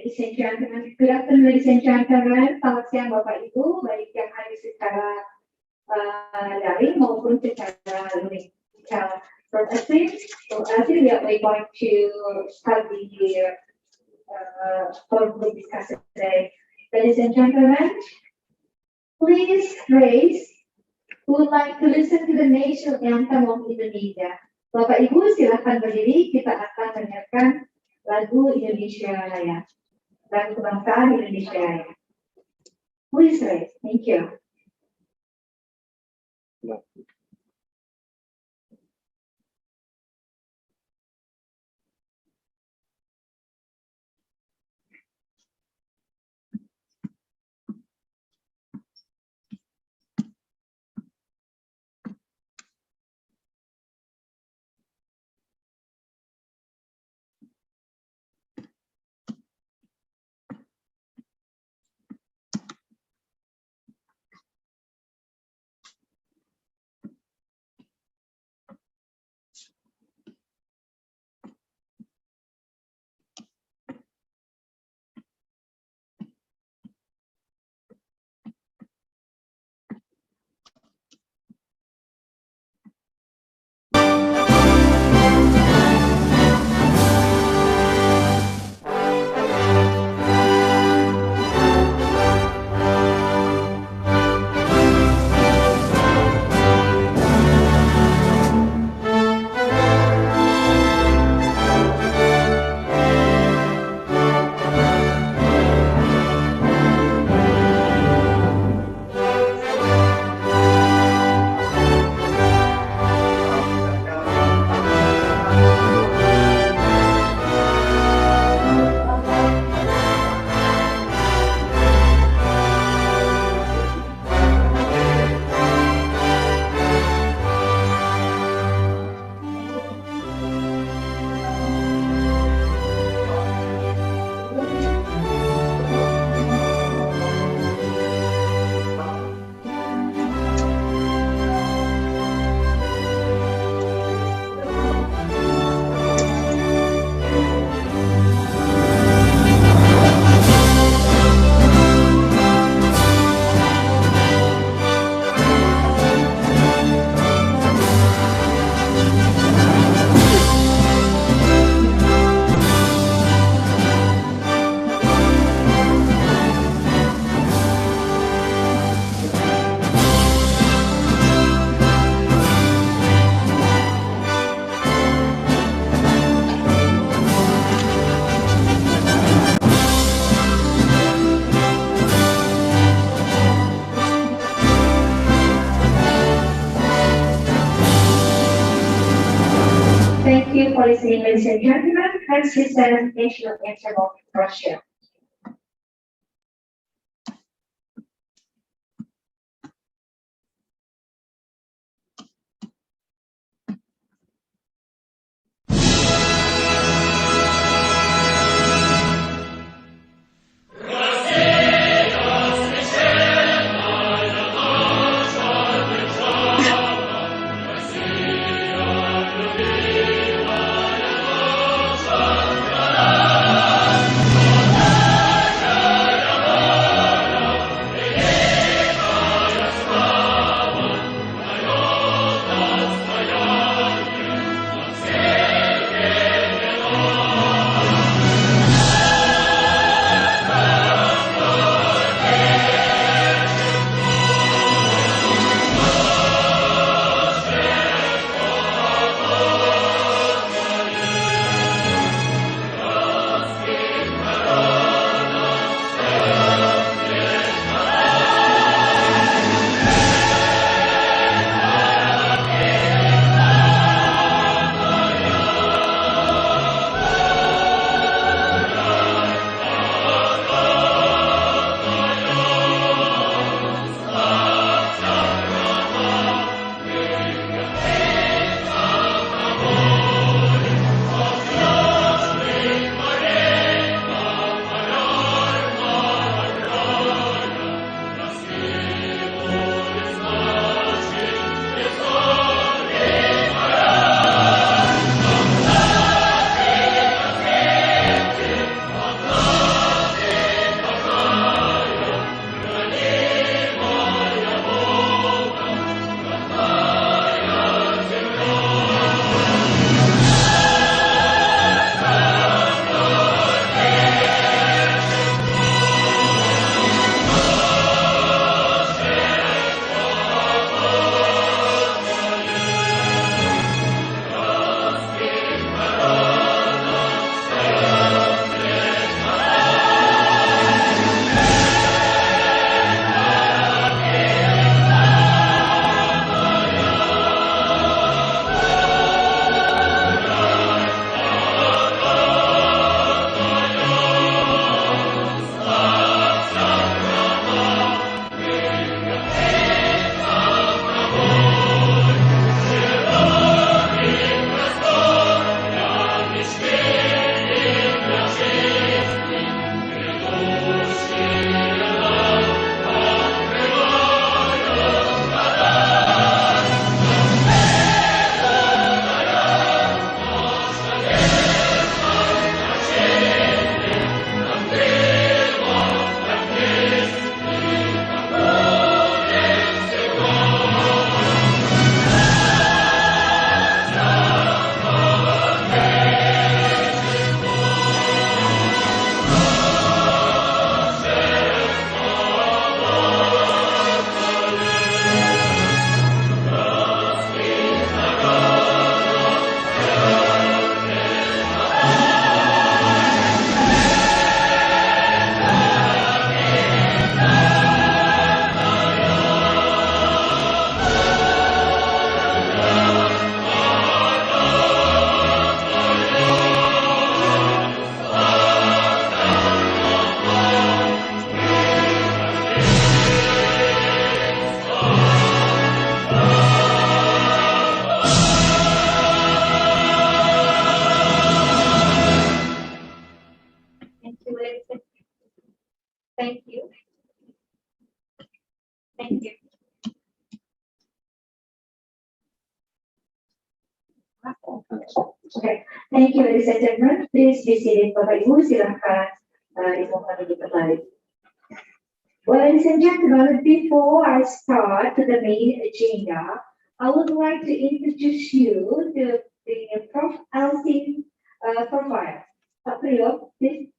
ladies and gentlemen. Good afternoon, ladies and gentlemen. Selamat siang Bapak Ibu, baik yang hadir secara daring maupun secara luring. Broadcasting. So actually we are going to start the public discussion today. Ladies and gentlemen, please raise who would like to listen to the national anthem of Indonesia. Bapak Ibu silakan berdiri, kita akan mendengarkan lagu Indonesia Raya, lagu kebangsaan Indonesia Raya. Please raise. Thank you. Thank you for listening, ladies and gentlemen. Let's listen to the national anthem of Russia. Россия Thank you. Thank you. Okay, thank you, ladies and gentlemen. Please be seated. Bapak Ibu, silakan dimohon duduk kembali. Well, ladies and gentlemen, before I start the main agenda, I would like to introduce you to the Prof. Alvin profile. April, please.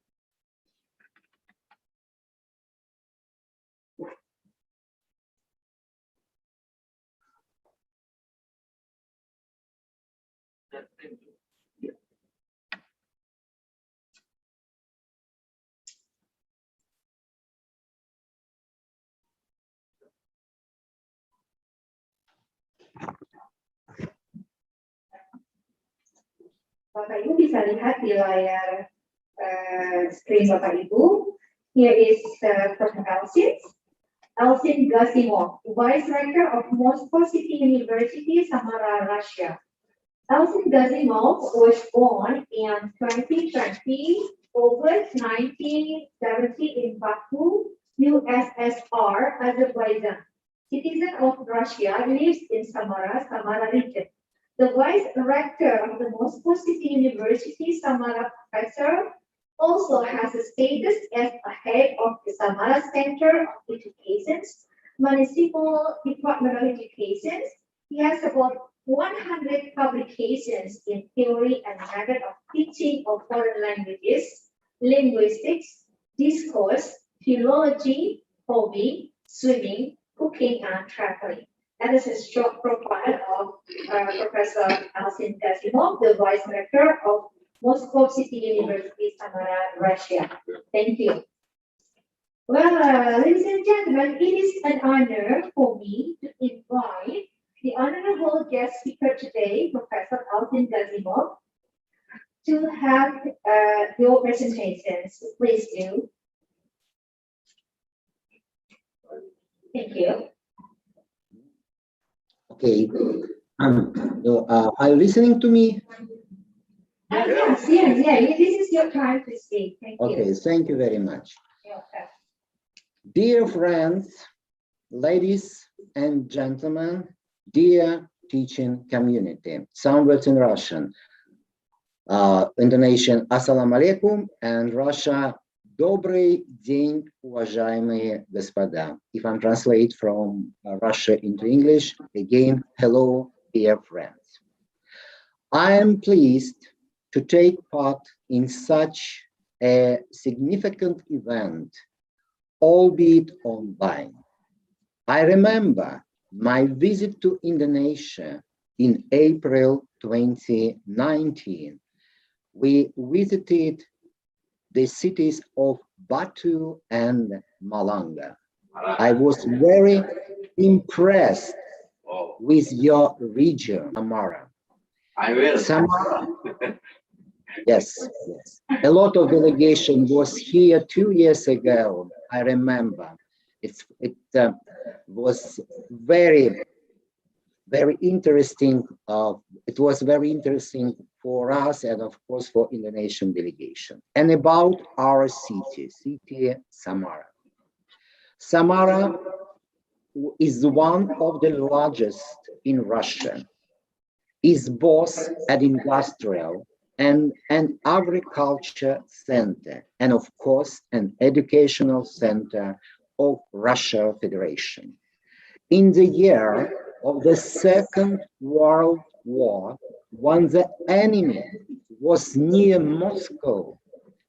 Bapak Ibu bisa lihat di layar screen Bapak Ibu. Here is Prof. Alvin Gazimov, Vice Rector of Moscow City University, Samara, Russia. Alvin Gazimov was born in 2020, August 1970 in Baku, USSR, Azerbaijan. Citizen of Russia, lives in Samara, Samara region. The Vice Rector of the Moscow City University, Samara Professor, also has a status as a head of the Samara Center of Education, Municipal Department of Education. He has about 100 publications in theory and method of teaching of foreign languages, linguistics, discourse, philology, hobby, swimming, cooking, and traveling. That is a short profile of Professor Alvin Gazimov, the Vice Rector of Moscow City University, Samara, Russia. Thank you. Well, ladies and gentlemen, it is an honor for me to invite the honorable guest speaker today, Professor Alvin Gazimov, to have your presentations. Please do. Thank you. Okay. Are you listening to me? Yes. This is your time to speak. Thank you. Okay, thank you very much. Okay. Dear friends, ladies and gentlemen, dear teaching community, some words in Russian. Indonesian, Assalamu alaikum, and Russia, Добрый день, уважаемые господа. If I'm translate from Russia into English, again, hello, dear friends. I am pleased to take part in such a significant event, albeit online. I remember my visit to Indonesia in April 2019. We visited the cities of Batu and Malanga. I was very impressed with your region, Samara. I will. Samara. Yes. A lot of delegation was here 2 years ago. I remember. It was very interesting. It was very interesting for us and of course for Indonesian delegation. And about our city Samara. Samara is one of the largest in Russia. Is both an industrial and an agriculture center, and of course an educational center of Russia Federation. In the year of the Second World War, when the enemy was near Moscow,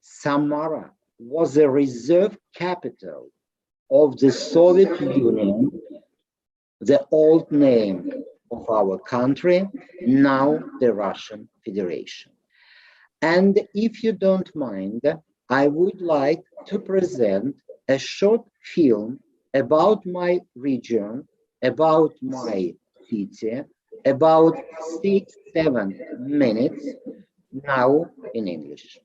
Samara was a reserve capital of the Soviet Union, the old name of our country, now the Russian Federation. And if you don't mind, I would like to present a short film about my region, about my city, about 6-7 minutes, now in English.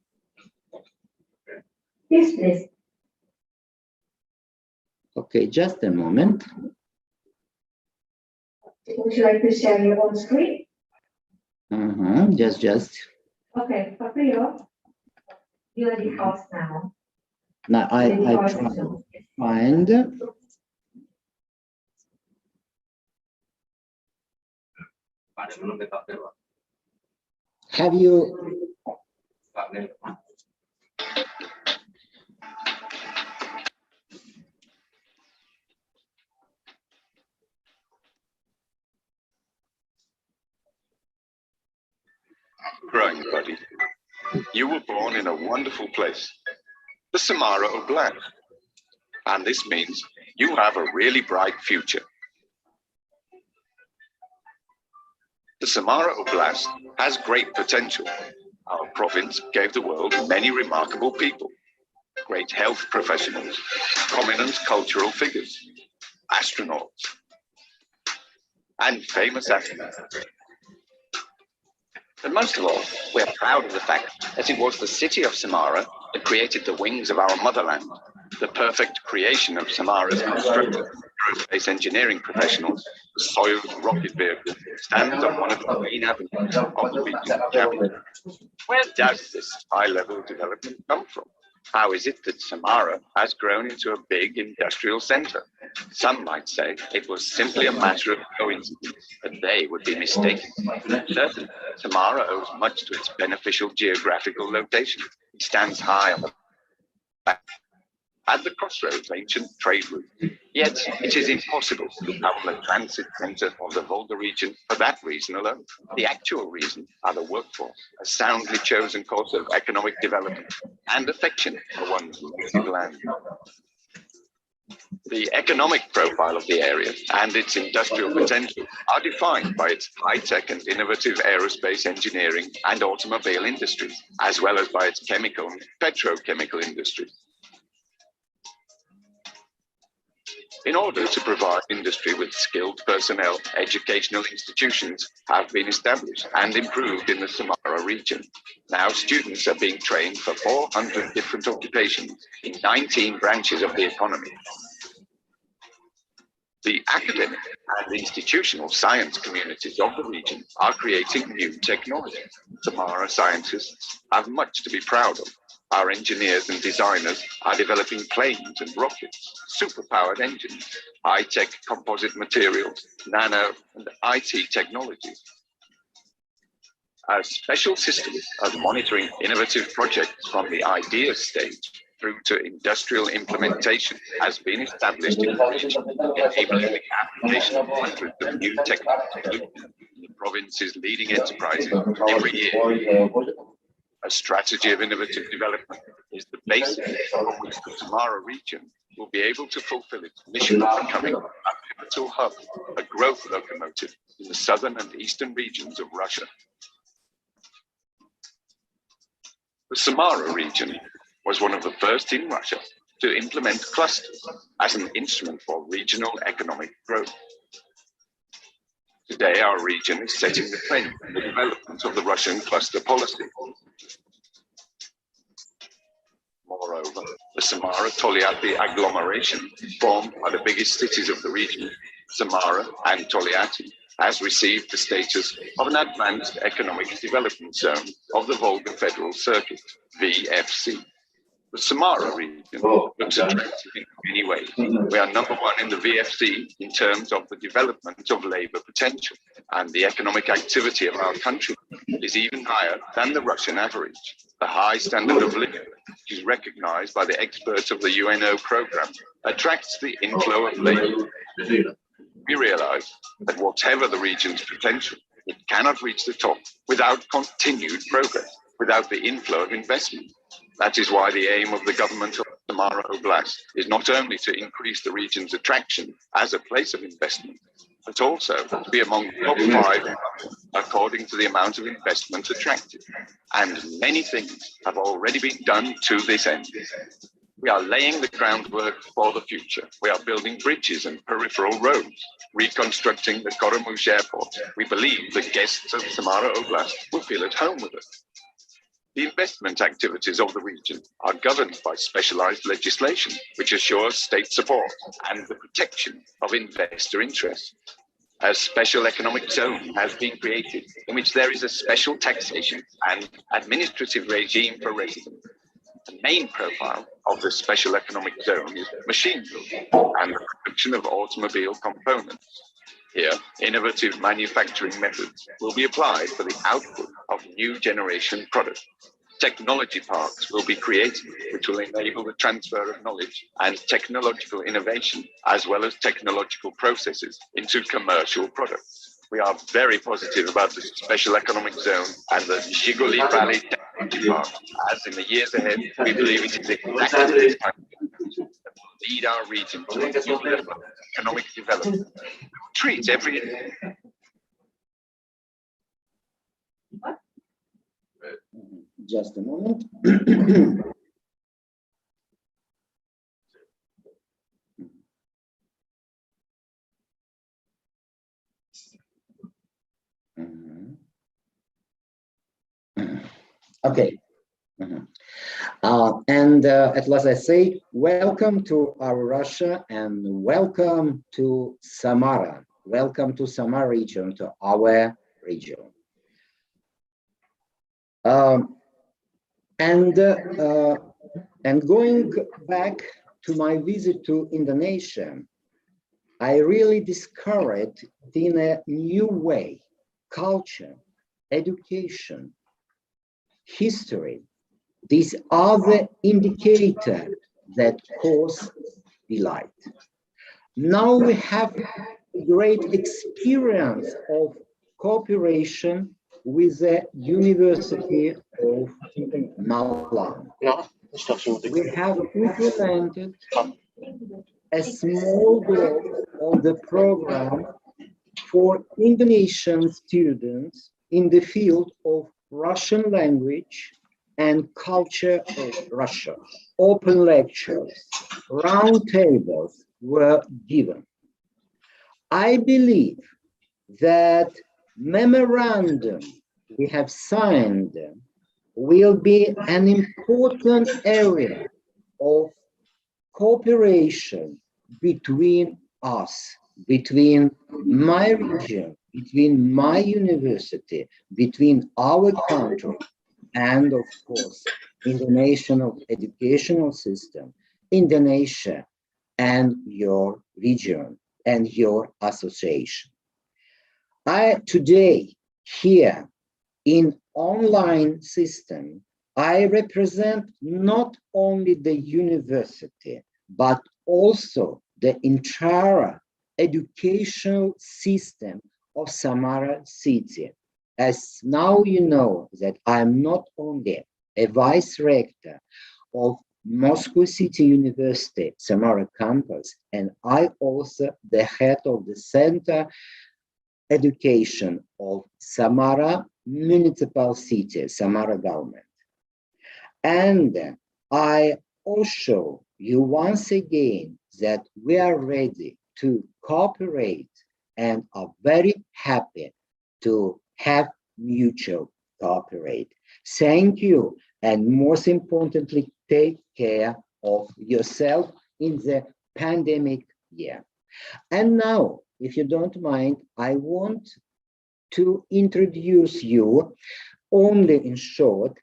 Yes, please. Okay, just a moment. Would you like to share your own screen? Just. Okay, Paprio, you're the host now. Now I try to find. Have you? Growing buddy, you were born in a wonderful place, the Samara Oblast, and this means you have a really bright future. The Samara Oblast has great potential. Our province gave the world many remarkable people, great health professionals, prominent cultural figures, astronauts, and famous athletes. But most of all, we are proud of the fact that it was the city of Samara that created the wings of our motherland. The perfect creation of Samara's constructed aerospace engineering professionals, the Soyuz rocket vehicle stands on one of the main avenues of the region's capital. Where does this high-level development come from? How is it that Samara has grown into a big industrial center? Some might say it was simply a matter of coincidence, but they would be mistaken. Certainly, Samara owes much to its beneficial geographical location. It stands high on the at the crossroads of ancient trade route. Yet it is impossible to become the transit center of the Volga region for that reason alone. The actual reason are the workforce, a soundly chosen course of economic development, and affection for one's native land. The economic profile of the area and its industrial potential are defined by its high-tech and innovative aerospace engineering and automobile industries, as well as by its chemical and petrochemical industries. In order to provide industry with skilled personnel, educational institutions have been established and improved in the Samara region. Now students are being trained for 400 different occupations in 19 branches of the economy. The academic and institutional science communities of the region are creating new technology. Samara scientists have much to be proud of. Our engineers and designers are developing planes and rockets, superpowered engines, high-tech composite materials, nano and IT technologies. A special system of monitoring innovative projects from the idea stage through to industrial implementation has been established in the region, enabling the application of hundreds of new technologies in the province's leading enterprises every year. A strategy of innovative development is the basis on which the Samara region will be able to fulfill its mission of becoming a pivotal hub, a growth locomotive in the southern and eastern regions of Russia. The Samara region was one of the first in Russia to implement clusters as an instrument for regional economic growth. Today, our region is setting the trend for the development of the Russian cluster policy. Moreover, the Samara-Tolyatti agglomeration, formed by the biggest cities of the region, Samara and Tolyatti, has received the status of an advanced economic development zone of the Volga Federal Circuit, VFC. The Samara region looks attractive in many ways. We are number one in the VFC in terms of the development of labor potential, and the economic activity of our country is even higher than the Russian average. The high standard of living, which is recognized by the experts of the UNO program, attracts the inflow of labor. We realize that whatever the region's potential, it cannot reach the top without continued progress, without the inflow of investment. That is why the aim of the government of Samara Oblast is not only to increase the region's attraction as a place of investment, but also to be among the top 5 according to the amount of investment attracted. And many things have already been done to this end. We are laying the groundwork for the future. We are building bridges and peripheral roads, reconstructing the Koromush airport. We believe the guests of Samara Oblast will feel at home with us. The investment activities of the region are governed by specialized legislation, which assures state support and the protection of investor interests. A special economic zone has been created in which there is a special taxation and administrative regime for residents. The main profile of the special economic zone is machine building and the production of automobile components. Here, innovative manufacturing methods will be applied for the output of new generation products. Technology parks will be created, which will enable the transfer of knowledge and technological innovation, as well as technological processes into commercial products. We are very positive about the special economic zone and the Zhiguli Valley Technology Park, as in the years ahead, we believe it is exactly this kind of that will lead our region to a new level of economic development. We will treat every Just a moment. Okay. At last I say, welcome to our Russia and welcome to Samara. Welcome to Samara region, to our region. And going back to my visit to Indonesia, I really discovered in a new way, culture, education, history. These are the indicators that cause delight. Now we have a great experience of cooperation with the University of Malang. We have implemented a small group of the program for Indonesian students in the field of Russian language and culture of Russia. Open lectures, round tables were given. I believe that memorandum we have signed will be an important area of cooperation between us, between my region, between my university, between our country, and of course, Indonesian educational system, Indonesia, and your region and your association. Today, here in online system, I represent not only the university, but also the entire educational system of Samara city. As now you know that I'm not only a vice rector of Moscow City University, Samara campus, and I also the head of the Center Education of Samara Municipal City, Samara government. And I assure you once again that we are ready to cooperate and are very happy to have mutual cooperate. Thank you, and most importantly, take care of yourself in the pandemic year. And now, if you don't mind, I want to introduce you only in short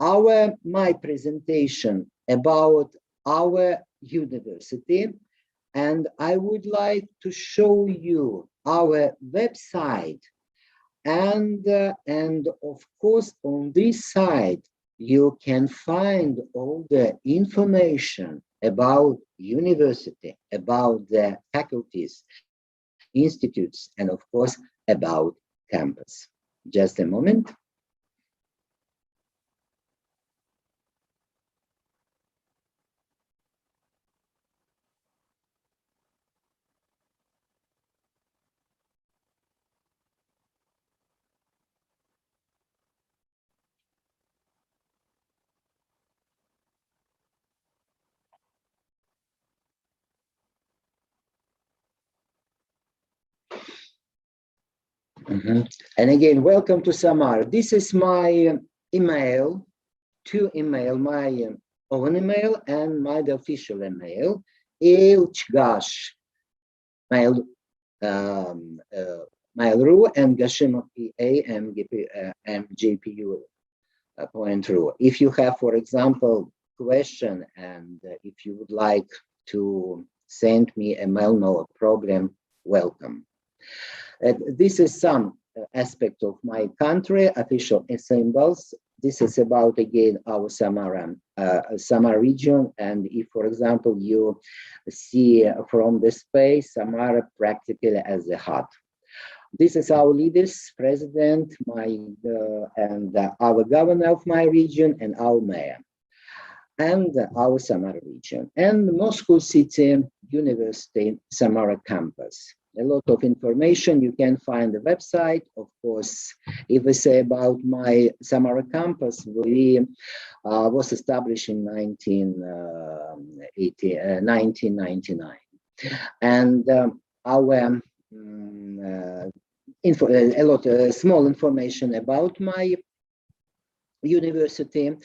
my presentation about our university, and I would like to show you our website, and of course on this side you can find all the information about university, about the faculties, institutes, and of course about campus. Just a moment. And again, welcome to Samara. This is my email, my own email and my official email, ilchgash mail, mail.ru and gashimov PA mgpu.ru. If you have, for example, question, and if you would like to send me a mail, no problem, welcome. This is some aspect of my country, official symbols. This is about, again, our Samara region. And if, for example, you see from the space, Samara practically as a hut. This is our leaders, president, our governor of my region, and our mayor, and our Samara region, and Moscow City University Samara campus. A lot of information you can find the website. Of course, if we say about my Samara campus, we was established in 1999, and our small information about my university.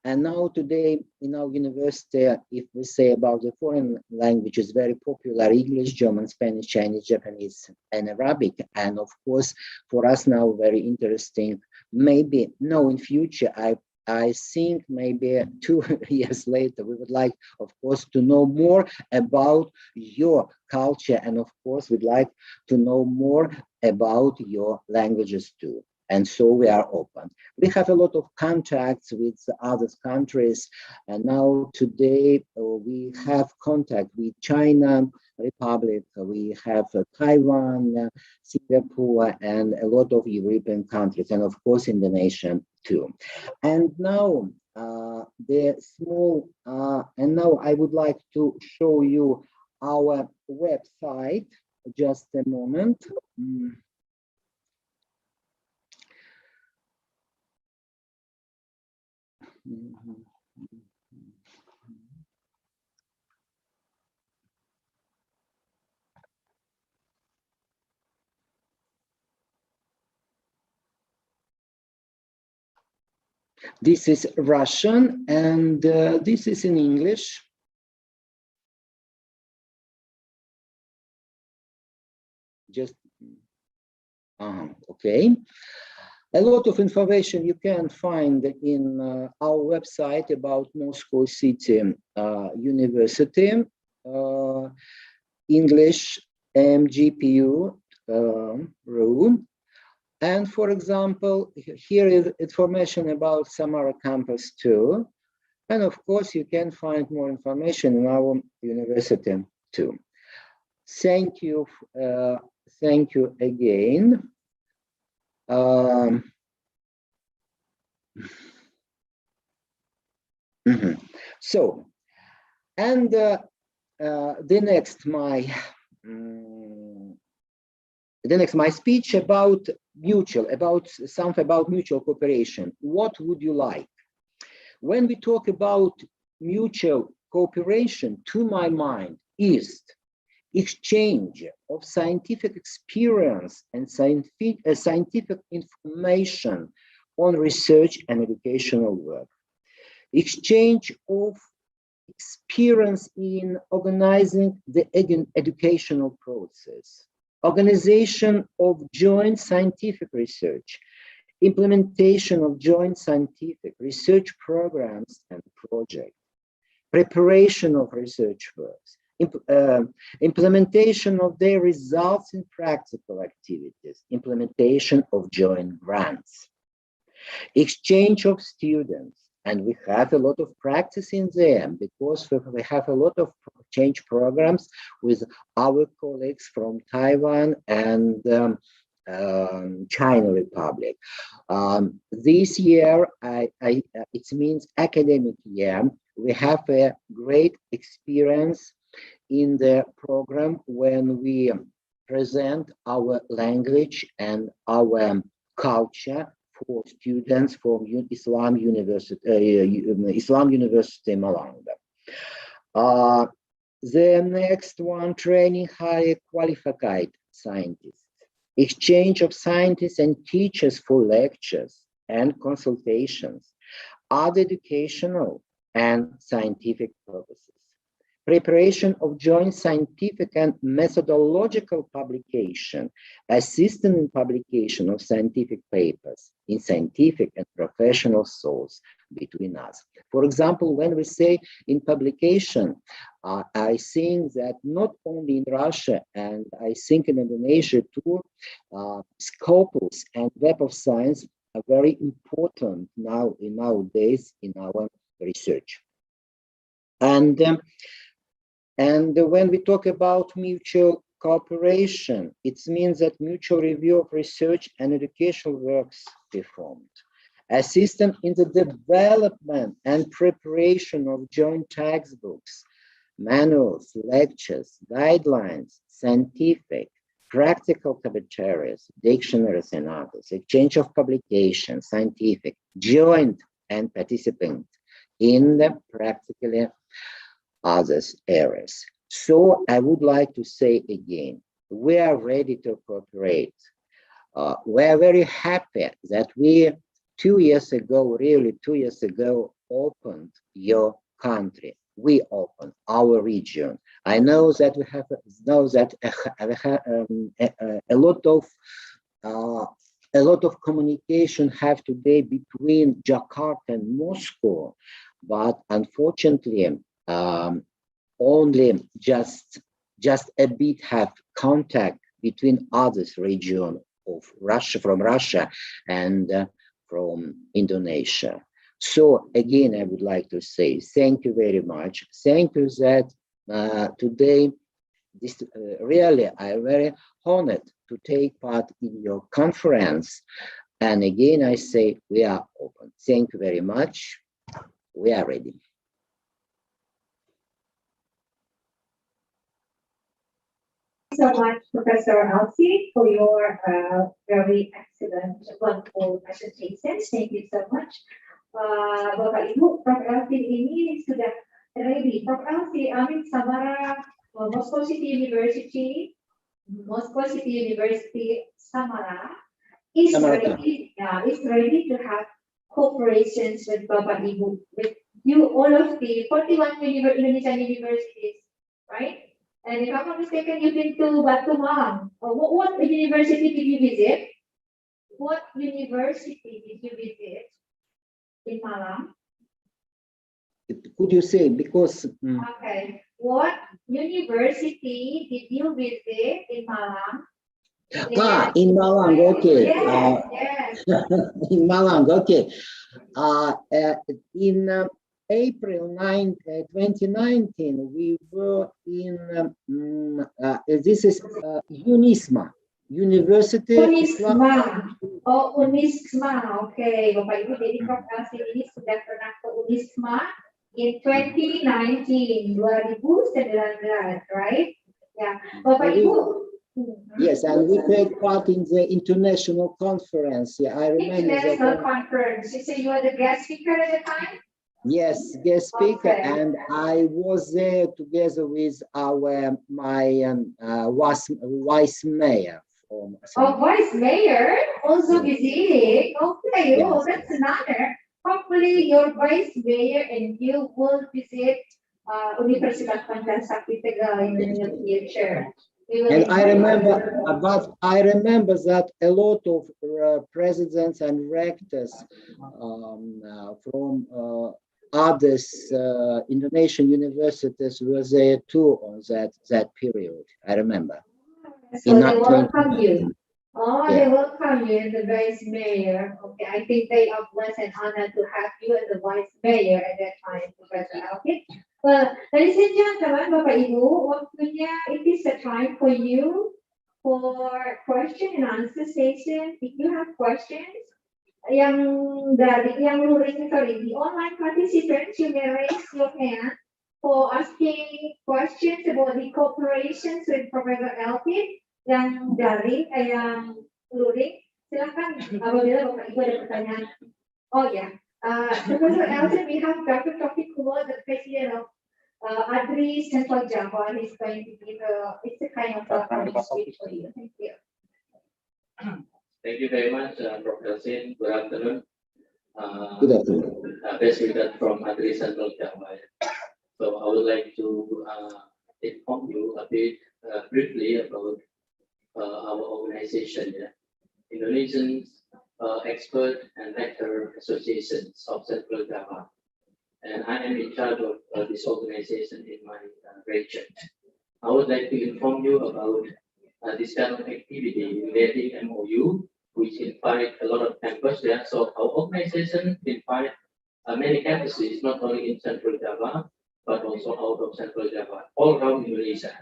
And now today in our university, if we say about the foreign languages, very popular: English, German, Spanish, Chinese, Japanese, and Arabic. And of course, for us now, very interesting. Maybe no, in future, I think maybe 2 years later, we would like, of course, to know more about your culture. And of course, we'd like to know more about your languages too. And so we are open. We have a lot of contacts with other countries. And now today we have contact with China Republic, we have Taiwan, Singapore, and a lot of European countries, and of course Indonesia too. And now now I would like to show you our website. Just a moment. This is Russian, and this is in English. Just okay. A lot of information you can find in our website about Moscow City University, English MGPU room. And for example, here is information about Samara campus too. And of course, you can find more information in our university too. Thank you again. So, and the next my speech about something about mutual cooperation. What would you like? When we talk about mutual cooperation, to my mind, is exchange of scientific experience and scientific information on research and educational work, exchange of experience in organizing the educational process, organization of joint scientific research, implementation of joint scientific research programs and projects, preparation of research works, implementation of their results in practical activities, implementation of joint grants, exchange of students. And we have a lot of practice in there because we have a lot of exchange programs with our colleagues from Taiwan and China Republic. This year, it means academic year, we have a great experience in the program when we present our language and our culture for students from Islam University Malanga. The next one, training highly qualified scientists, exchange of scientists and teachers for lectures and consultations, other educational and scientific purposes, preparation of joint scientific and methodological publication, assistance in publication of scientific papers in scientific and professional source between us. For example, when we say in publication, I think that not only in Russia, and I think in Indonesia too, Scopus and Web of Science are very important nowadays in our research. And when we talk about mutual cooperation, it means that mutual review of research and educational works performed, assistance in the development and preparation of joint textbooks, manuals, lectures, guidelines, scientific, practical commentaries, dictionaries and others, exchange of publications, scientific, joint and participant in the practically others areas. So I would like to say again, we are ready to cooperate. We are very happy that we 2 years ago, really 2 years ago, opened your country. We opened our region. I know that we have a lot of communication have today between Jakarta and Moscow, but unfortunately, only just a bit have contact between others region of Russia, from Russia and from Indonesia. So again, I would like to say thank you very much. Thank you that today, this really I'm very honored to take part in your conference. And again, I say we are open. Thank you very much. We are ready. So much, Professor Alfie, for your very excellent, wonderful presentations. Thank you so much. Bapak Ibu, Prof. Alfie ini sudah ready. Prof. Alfie, Samara, Moscow City University, Samara is ready. Is ready to have cooperations with Bapak Ibu, with you, all of the 41 Indonesian universities, right? And if I'm not mistaken, you've been to Batu Malang. What university did you visit? What university did you visit in Malang? Could you say, because... Okay. What university did you visit in Malang? In Malang, okay. Yes. In Malang, okay. In April 9, 2019, we were in, this is UNISMA, University. Unisma. Oh, Unisma. Okay. Bapak Ibu, jadi Prof. Alfie ini sudah pernah ke Unisma in 2019, right? Yeah. Bapak Ibu. Yes, and we take part in the international conference. Yeah, I remember international conference. You say you were the guest speaker at the time? Yes, guest speaker, Okay. and I was there together with my vice mayor. Vice mayor also visiting. Okay, Yes. oh, that's an honor. Hopefully, your vice mayor and you will visit Universidad Pancasila Tegal in the near future. And I remember that a lot of presidents and rectors from others Indonesian universities were there too on that period. I remember. So they welcome you. Oh, Yeah. they welcome you as the vice mayor. Okay, I think they are blessed and honored to have you as the vice mayor at that time, Professor Alfie. Well, ladies and gentlemen, Bapak Ibu, waktunya it is the time for you for question and answer session. If you have questions, the online participants, you may raise your hand for asking questions about the cooperations with Professor Alfie. Yang daring, yang luring, silakan apabila Bapak Ibu ada pertanyaan. Oh ya, Professor Alfie, we have Dr. Taufik Kumar, the president of ADRI Central Java. He's going to give it's a kind of a speech for you. Thank you. Thank you very much, Prof. Elsin. Good afternoon. Good afternoon. President from ADRI Central Java. So I would like to inform you a bit briefly about our organization, Indonesian Expert and Lecturer Associations of Central Java. And I am in charge of this organization in my region. I would like to inform you about this kind of activity relating MOU, which invite a lot of campus there. So our organization invite many campuses, not only in Central Java, but also out of Central Java, all around Indonesia.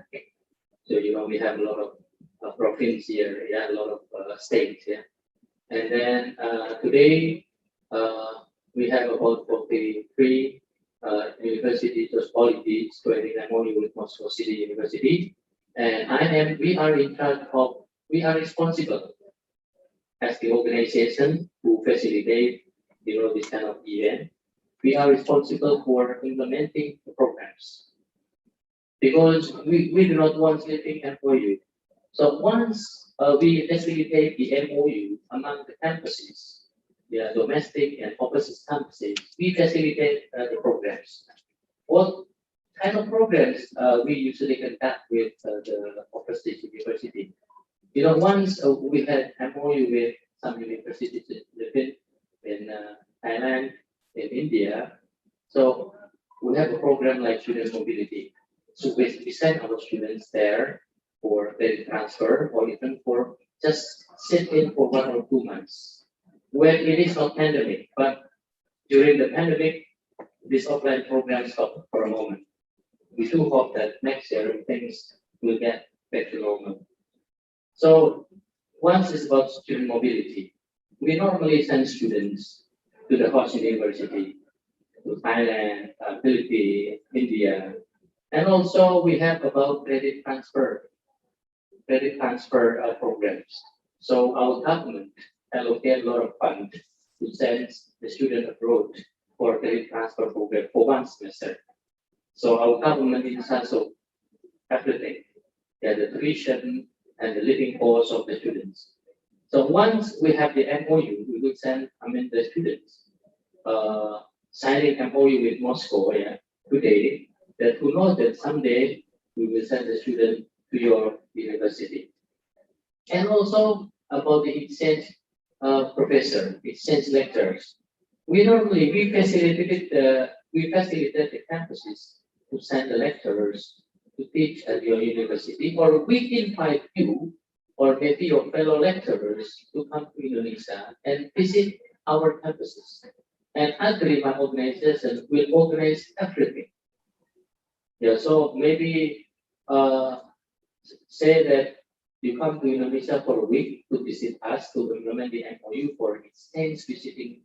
So, we have a lot of province here, a lot of states, And then today, we have about 43 universities or colleges joining MOU with Moscow City University. And we are in charge of, we are responsible as the organization who facilitate, this kind of event. We are responsible for implementing the programs because we do not want sleeping MOU. So once we facilitate the MOU among the campuses, domestic and overseas campuses, we facilitate the programs. What kind of programs we usually conduct with the overseas university? Once we had MOU with some universities in the Philippines, in Thailand, in India. So we have a program like student mobility. So we send our students there for their transfer or even for just sit in for 1 or 2 months. When it is not pandemic, but during the pandemic, this offline program stopped for a moment. We do hope that next year things will get back to normal. So once it's about student mobility, we normally send students to the host university, to Thailand, Philippines, India, and also we have about credit transfer programs. So our government allocate a lot of funds to send the student abroad for credit transfer program for 1 semester. So our government is also everything, the tuition and the living costs of the students. So once we have the MOU, we will send, the students signing MOU with Moscow today, that who knows that someday we will send the student to your university. And also about the exchange professor, exchange lecturers. We facilitate the campuses to send the lecturers to teach at your university, or we invite you or maybe your fellow lecturers to come to Indonesia and visit our campuses. And ADRI, my organization, will organize everything. So maybe say that you come to Indonesia for a week to visit us to implement the MOU for exchange visiting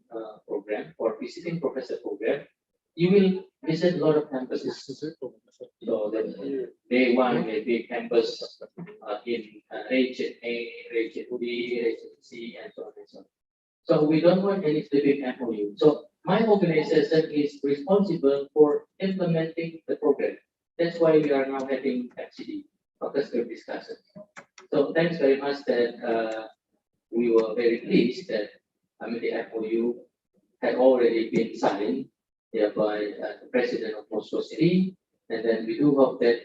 program or visiting professor program. You will visit a lot of campuses. So that day one may be campus in region A, region B, region C, and so on and so on. So we don't want any specific MOU. So my organization is responsible for implementing the program. That's why we are now having FCD, focus group discussion. So thanks very much that we were very pleased that the MOU had already been signed by the president of Moscow City, and then we do hope that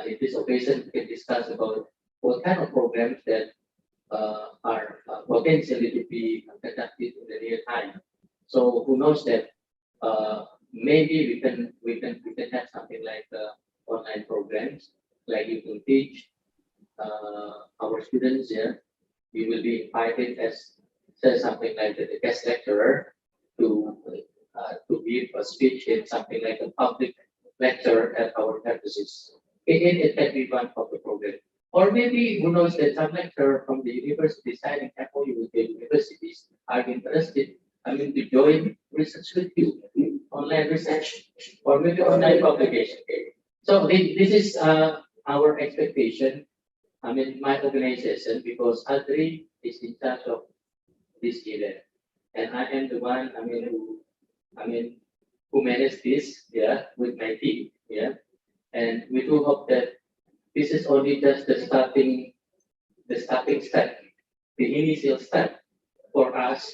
in this occasion we can discuss about what kind of programs that are potentially to be conducted in the near time. So who knows that maybe we can have something like online programs, like you can teach our students here. We will be invited as something like the guest lecturer to give a speech in something like a public lecture at our campuses. It can be one of the program. Or maybe who knows that some lecturer from the university signing MOU with the universities are interested, to join research with you, online research, or maybe online publication. So this is our expectation. My organization, because ADRI is in charge of this event, and I am the one, who manage this, with my team, and we do hope that this is only just the starting step, the initial step for us,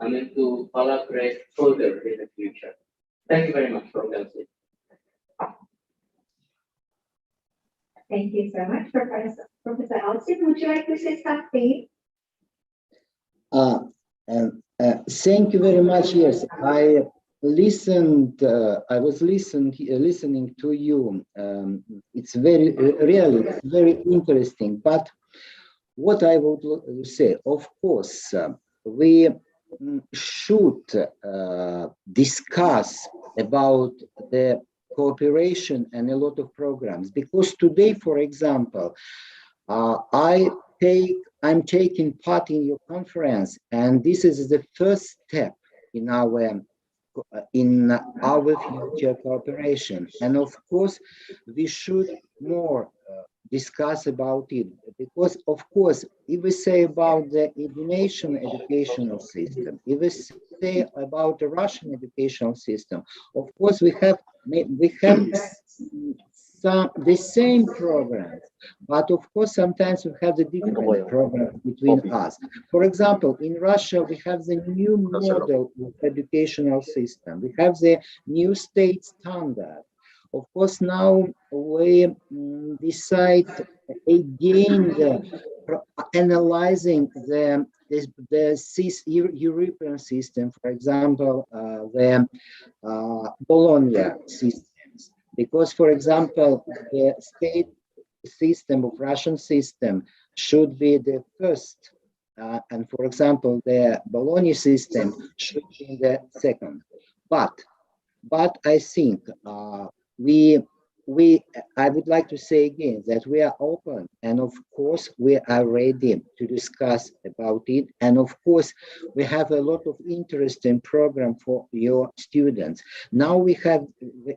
to collaborate further in the future. Thank you very much for listening. Thank you so much, Professor Alcin. Would you like to say something? Thank you very much. Yes, I listened. I was listening to you. It's very really it's very interesting. But what I would say, of course, we should discuss about the cooperation and a lot of programs, because today, for example, I'm taking part in your conference, and this is the first step in our future cooperation. And of course, we should more discuss about it, because of course, if we say about the Indonesian educational system, if we say about the Russian educational system, of course we have the same programs, but of course sometimes we have the different programs between us. For example, in Russia we have the new model of educational system. We have the new state standard. Of course, now we decide again analyzing the European system, for example, the Bologna systems, because, for example, the state system of Russian system should be the first, and for example, the Bologna system should be the second. But I think I would like to say again that we are open, and of course we are ready to discuss about it. And of course we have a lot of interesting program for your students. Now we have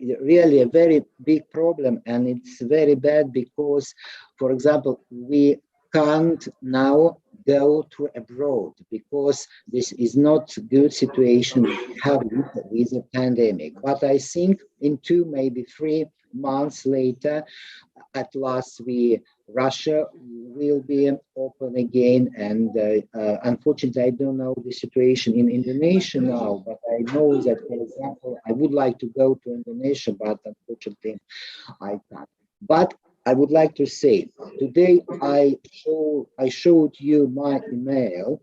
really a very big problem, and it's very bad because, for example, we can't now go to abroad because this is not good situation we have with the pandemic. But I think in 2, maybe 3 months later, at last Russia will be open again. And unfortunately, I don't know the situation in Indonesia now, but I know that, for example, I would like to go to Indonesia, but unfortunately I can't. But I would like to say, today I showed you my email,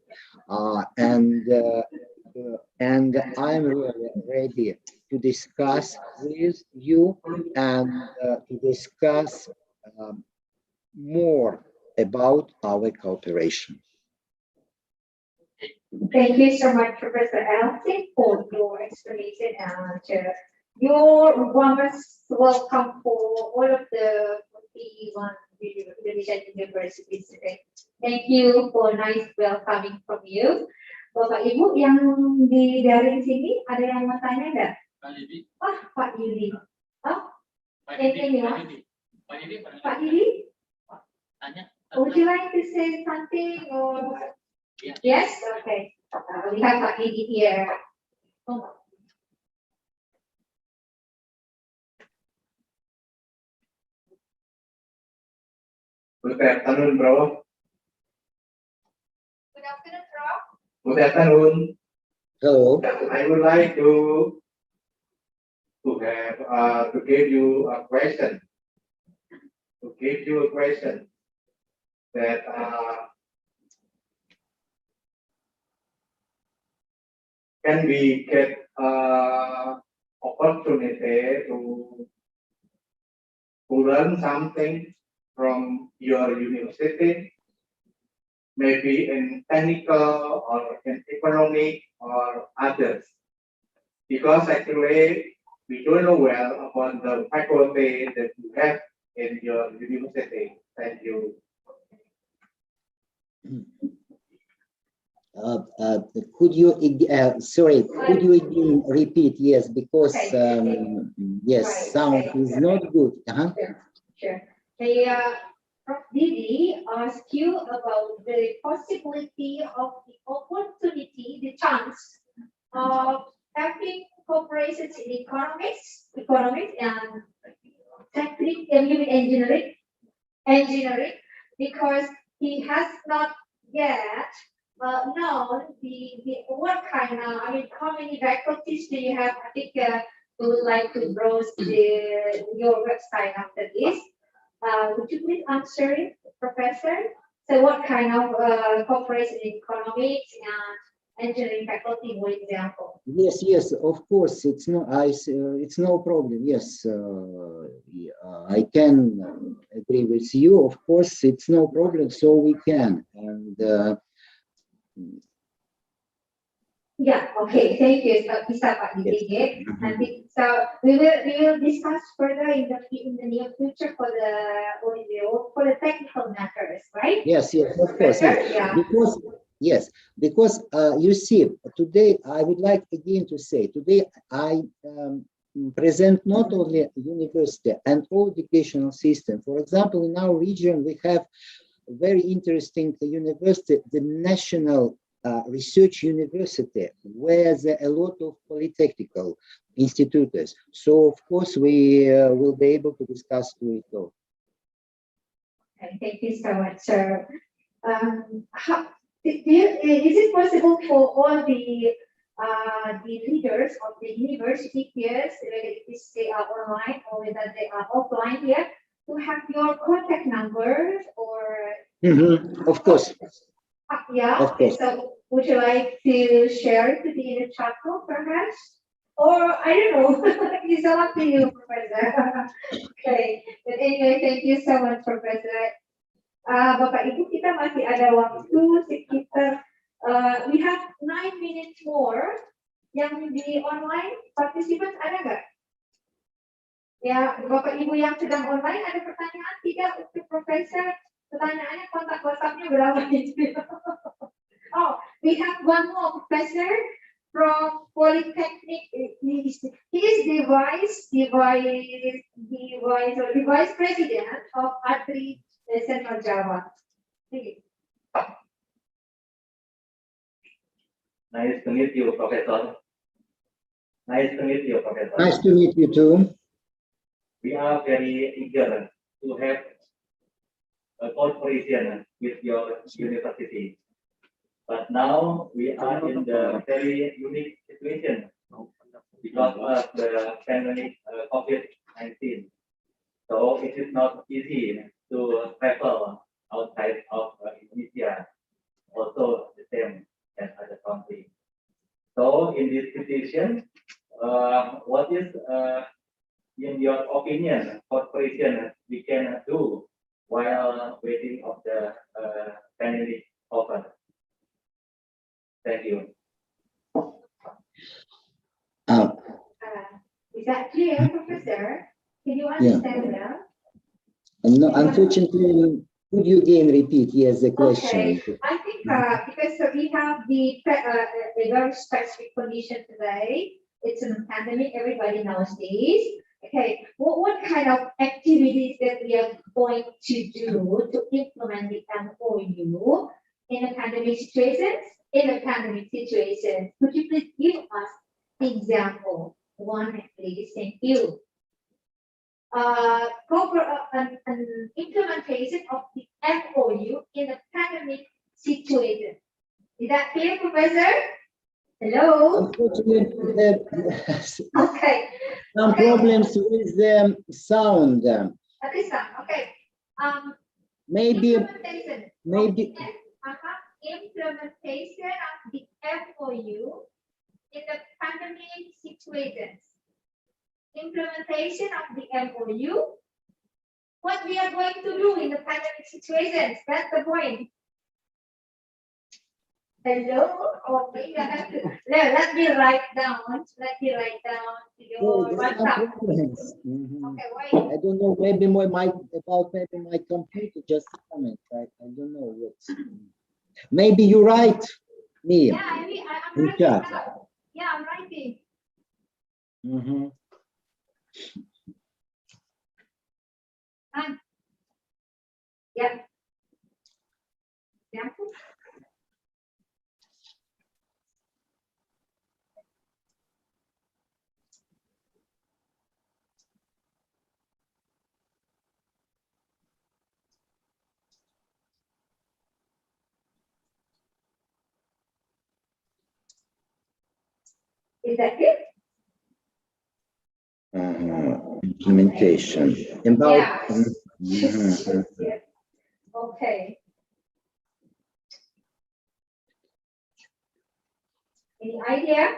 and I'm really ready to discuss with you and to discuss more about our cooperation. Thank you so much, Professor Alcin, for your explanation, and your warmest welcome for all of the 41 Indonesian universities today. Thank you for nice welcoming from you. Bapak Ibu yang di daring sini, ada yang mau tanya enggak? Wah, Pak Yudi. Pak Yudi? Would you like to say something or? Yes? Okay. We have Pak Yudi here. Good afternoon, bro. Good afternoon, Prof. Good afternoon. Hello. I would like to give you a question. To give you a question that can we get opportunity to learn something from your university, maybe in technical or in economic or others, because actually we don't know well about the faculty that you have in your university. Thank you. Could you sorry, could you again repeat? Yes, because yes, sound is not good. Sure. Prof. Didi asked you about the possibility of the opportunity, the chance of having corporations in economics and technical and engineering, because he has not yet known what kind of, how many faculties do you have? I think we would like to browse your website after this. Would you please answer it, Professor? So what kind of cooperation in economics and engineering faculty, for example? Yes, yes, of course, it's it's no problem. Yes, I can agree with you. Of course, it's no problem. So we can. And yeah. Okay. Thank you, bisa Pak DPD. Nanti so we will discuss further in the near future for the technical matters, right? yes, yes, of course, yes. Yeah. Because you see, today I would like again to say, today I present not only university and all educational system. For example, in our region we have a very interesting university, the National Research University, where there are a lot of polytechnical institutes. So of course we will be able to discuss it all. Okay, thank you so much, sir. Is it possible for all the leaders of the university peers, whether it is they are online or whether they are offline here, to have your contact numbers or? Of course. Yeah. Of course. So would you like to share it to the inner chat room, perhaps? Or I don't know. It's all up to you, Professor. Okay. But anyway, thank you so much, Professor. Bapak Ibu, kita masih ada waktu sekitar we have 9 minutes more. Yang di online participants ada nggak? Ya, Bapak Ibu yang sedang online ada pertanyaan tidak untuk Profesor? Pertanyaannya kontak WhatsApp-nya berapa gitu? Oh, we have one more Professor from Polytechnic. He is the vice president of ADRI Central Java. Nice to meet you, Professor. Nice to meet you, Professor. Nice to meet you too. We are very eager to have a cooperation with your university. But now we are in the very unique situation because of the pandemic COVID-19. So it is not easy to travel outside of Indonesia. Also the same as other countries. So in this situation, what is, in your opinion, cooperation we can do while waiting of the pandemic over? Thank you. Is that clear, Professor? Can you understand that? No, unfortunately, could you again repeat? Yes, the question. Okay, I think because we have a very specific condition today. It's a pandemic. Everybody knows this. Okay, what kind of activities that we are going to do to implement the MOU in a pandemic situations? Could you please give us example? One, please. Thank you. An implementation of the MOU in a pandemic situation. Is that clear, Professor? Hello? Unfortunately, Okay. some problems with the sound. At this time, okay. Maybe Implementation of the MOU in the pandemic situations. Implementation of the MOU. What we are going to do in the pandemic situations. That's the point. Hello? Or maybe I have to. Let me write down. Let me write down your WhatsApp. Okay, wait. I don't know. Maybe my computer. Just a comment. I don't know what's. Maybe you write me. Yeah, I'm writing now. Yeah, I'm writing. Yeah. Yeah. Is that it? Implementation. About Yes, yes, yes. Okay. Any idea?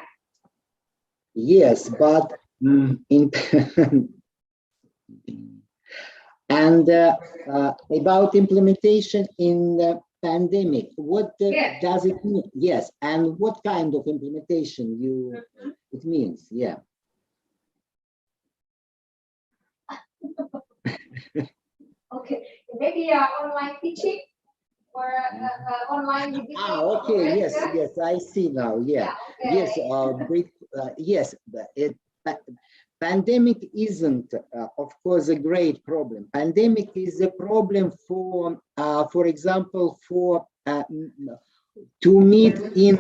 Yes, but in and about implementation in the pandemic, what Yes. does it mean? Yes, and what kind of implementation it means? Yeah. Okay, maybe online teaching or online digital Okay, yes, conferences? yes, I see now. Yeah, Yeah, yes, okay. yes, pandemic isn't, of course, a great problem. Pandemic is a problem for example, to meet in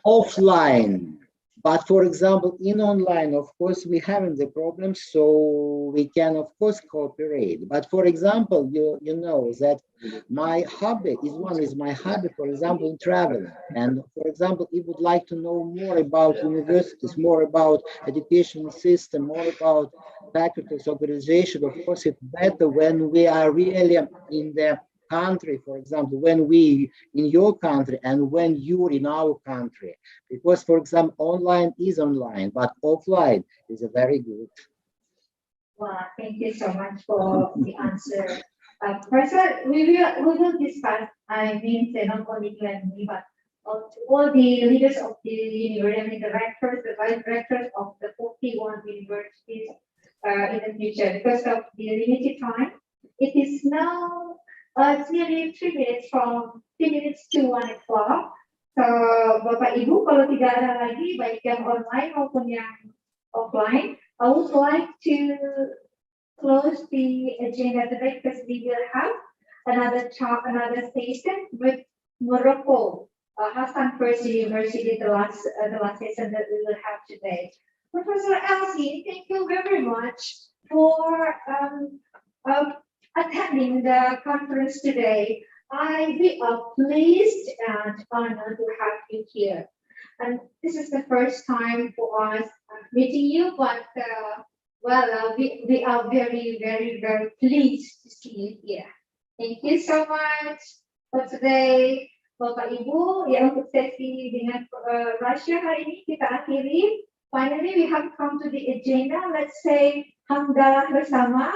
offline. But for example, in online, of course, we haven't the problem, so we can, of course, cooperate. But for example, you know that my hobby is my hobby, for example, in traveling. And for example, if you would like to know more about universities, more about education system, more about faculties organization, of course, it's better when we are really in the country, for example, when we in your country and when you're in our country. Because, for example, online is online, but offline is a very good. Well, thank you so much for the answer. First, we will discuss, I mean, say not only you and me, but all the leaders of the university, I mean, the rectors, the vice rectors of the 41 universities in the future. Because of the limited time, it is now it's nearly 3 minutes to 1 o'clock. So, Bapak Ibu, kalau tidak ada lagi, baik yang online maupun yang offline, I would like to close the agenda today because we will have another session with Morocco, Hassan First University, the last session that we will have today. Professor Elsie, thank you very much for attending the conference today. We are pleased and honored to have you here. And this is the first time for us meeting you, but we are very, very, very pleased to see you here. Thank you so much for today. Bapak Ibu, ya untuk sesi dengan Russia hari ini kita akhiri. Finally, we have come to the agenda. Let's say hamdalah bersama.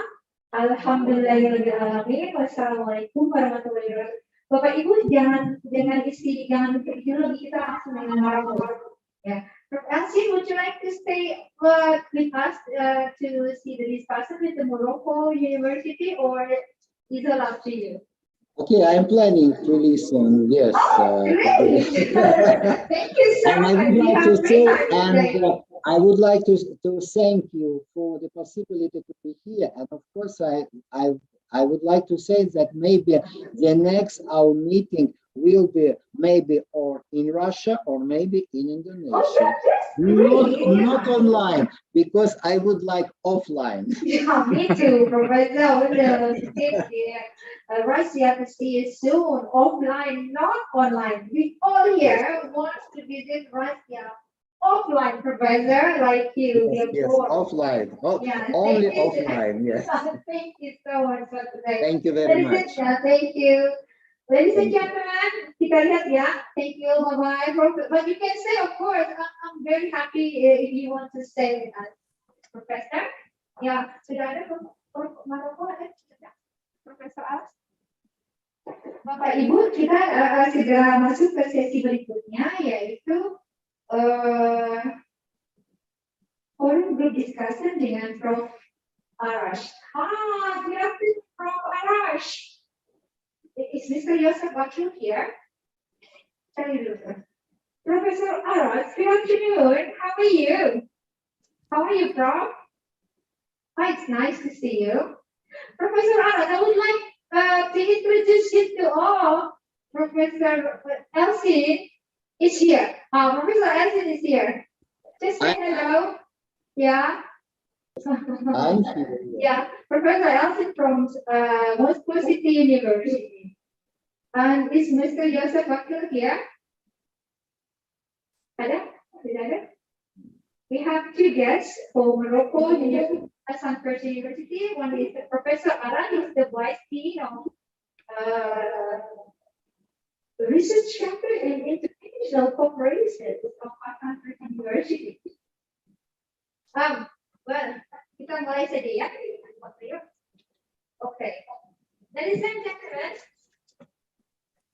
Alhamdulillahirobbilalamin. Wassalamualaikum warahmatullahi wabarakatuh. Bapak Ibu jangan pikir dulu, kita langsung dengan Morocco. Yeah. Prof. Elsie, would you like to stay with us to see the discussion with the Morocco University, or is it up to you? Okay, I am planning to listen. Yes. Great. Thank you so And much. I would like to thank you for the possibility to be here. And of course, I would like to say that maybe the next our meeting will be maybe or in Russia or maybe in Indonesia. Not online, because I would like offline. Yeah, me too, Professor. Russia to see you soon, offline, not online. We all here want to visit Russia offline, Professor, like you. Yes, offline. Yeah, Only thank you. offline, yes. Thank you so much for today. Thank you very much. Thank you. Ladies and gentlemen, kita lihat ya. Thank you, bye-bye. But you can say, of course, I'm very happy if you want to stay with us. Professor, ya, sudah ada Profesor As. Bapak Ibu, kita segera masuk ke sesi berikutnya, yaitu forum group discussion dengan Prof. Arash. Good afternoon, Prof. Arash. Is Mr. Yosef Bakil here? Professor Arash, good afternoon. How are you? How are you, Prof? It's nice to see you. Professor Arash, I would like to introduce you to all. Professor Elsie is here. Professor Elsie is here. Just say hello. Yeah. I'm here. Yeah, Professor Elsie from Moscow City University. And is Mr. Yosef Bakil here? Ada? Tidak ada? We have two guests for Morocco University. Stanford University. One is Professor Ara, he's the Vice Dean of Research Center and International Cooperation of Stanford University. Well, kita mulai saja ya. Okay. Ladies and gentlemen,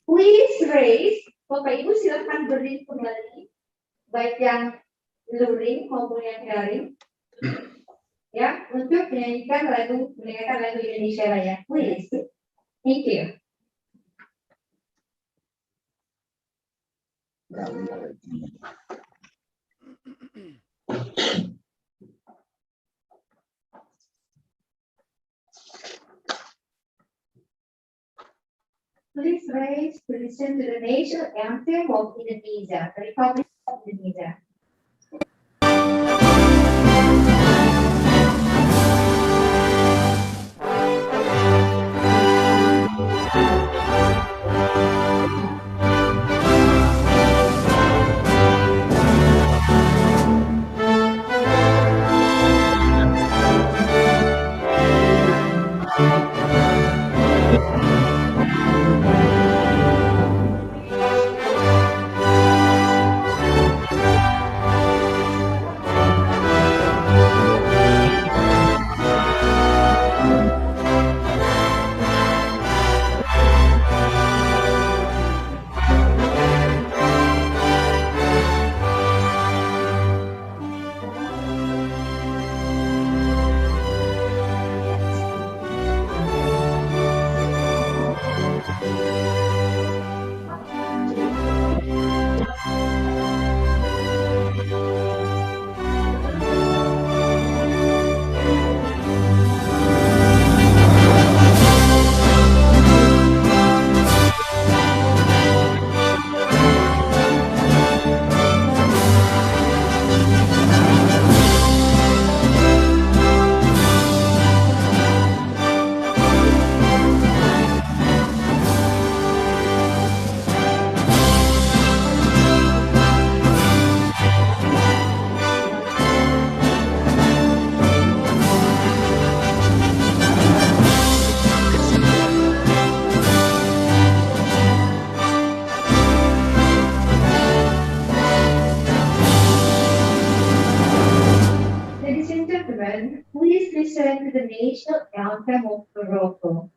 please raise. Bapak Ibu silakan berdiri kembali, baik yang luring maupun yang daring, ya, untuk menyanyikan lagu Indonesia Raya. Please, thank you. Please raise to listen to the national anthem of Indonesia, the Republic of Indonesia. Please listen to the national anthem of Morocco.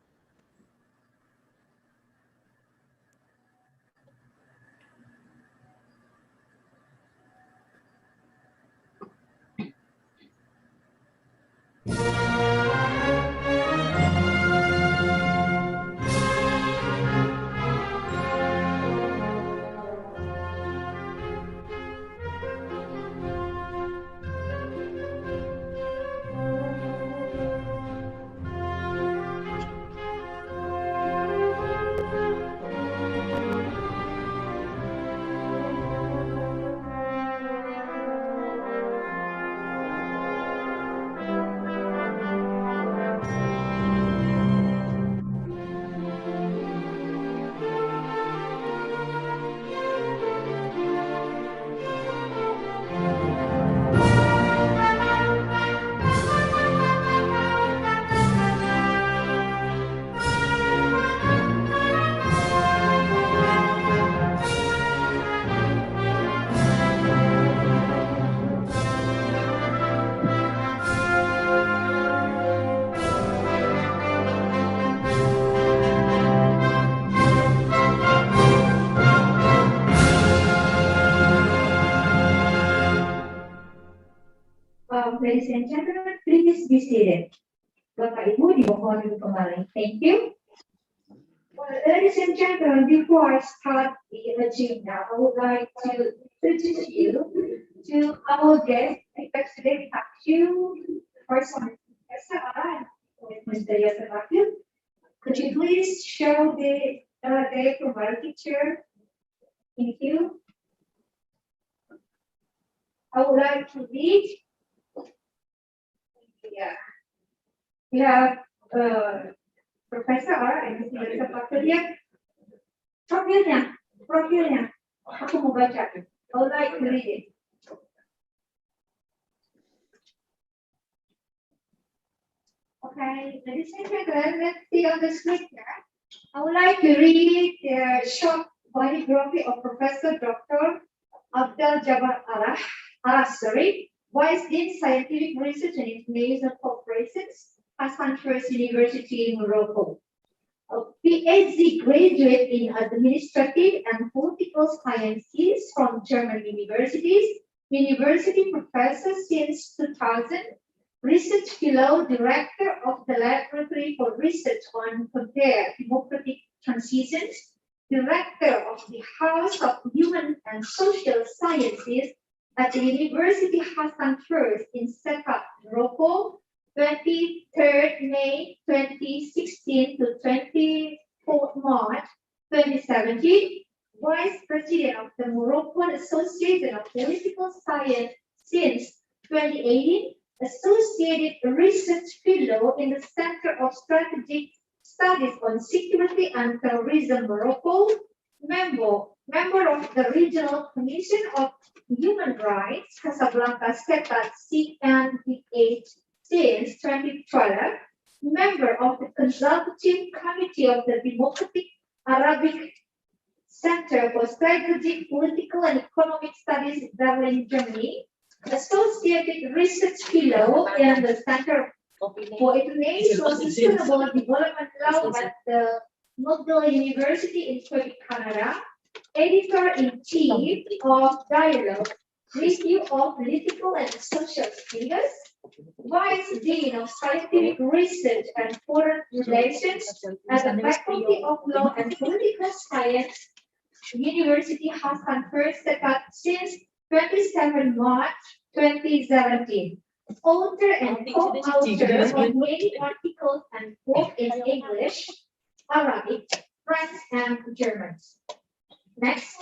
Ladies and gentlemen, please be seated. Bapak Ibu dimohon duduk kembali. Thank you. Well, ladies and gentlemen, before I start the agenda, I would like to introduce you to our guest. Because today we have two persons, Mr. Yasser Bakir. Could you please show the profile picture? Thank you. I would like to read. Yeah. We have Professor and Mr. Yasser Bakir here. Profilnya. Aku mau baca. I would like to read it. Okay, ladies and gentlemen, let's see on the screen here. I would like to read the short biography of Professor Dr. Abdel Jabbar Aras, Vice Dean Scientific Research and Information Corporations, Hassan First University in Morocco. A PhD graduate in Administrative and Political Sciences from German universities, university professor since 2000, Research Fellow, Director of the Laboratory for Research on Compared Democratic Transitions, Director of the House of Human and Social Sciences at the University Hassan First in Sekat, Morocco, 23rd May 2016 to 24th March 2017, Vice President of the Moroccan Association of Political Science since 2018, Associated Research Fellow in the Center of Strategic Studies on Security and Terrorism, Morocco, member of the Regional Commission of Human Rights, Casablanca, Sekat, CNDH since 2012, member of the Consultative Committee of the Democratic Arabic Center for Strategic, Political and Economic Studies, Berlin, Germany, Associated Research Fellow in the Center for International Sustainable Development Law at the McGill University in Quebec, Canada, Editor-in-Chief of Dialogue, Review of Political and Social Studies, Vice Dean of Scientific Research and Foreign Relations at the Faculty of Law and Political Science, University Hassan First Sekat since 27 March 2017. Author and co-author of many articles and books in English, Arabic, French, and German. Next,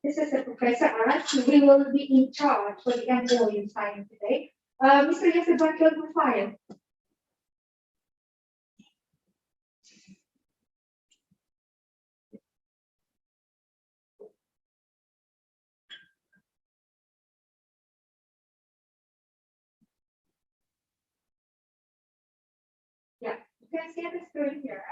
this is the Professor Aras. We will be in charge for the MOU signing today. Mr. Yasser Bakir Mufayim. Yeah, you can see the screen here.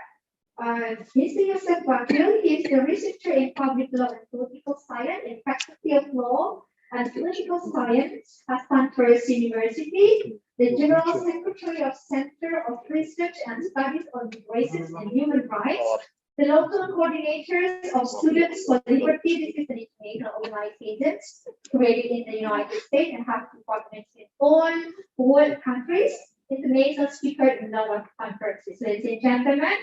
Mr. Yasser Bakir is the researcher in public law and political science in Faculty of Law and Political Science, Hassan First University, the General Secretary of Center of Research and Studies on Races and Human Rights, the local coordinators of Students for Liberty. This is an international organization created in the United States and has departments in all world countries. International speaker in Nova conferences. Ladies and gentlemen,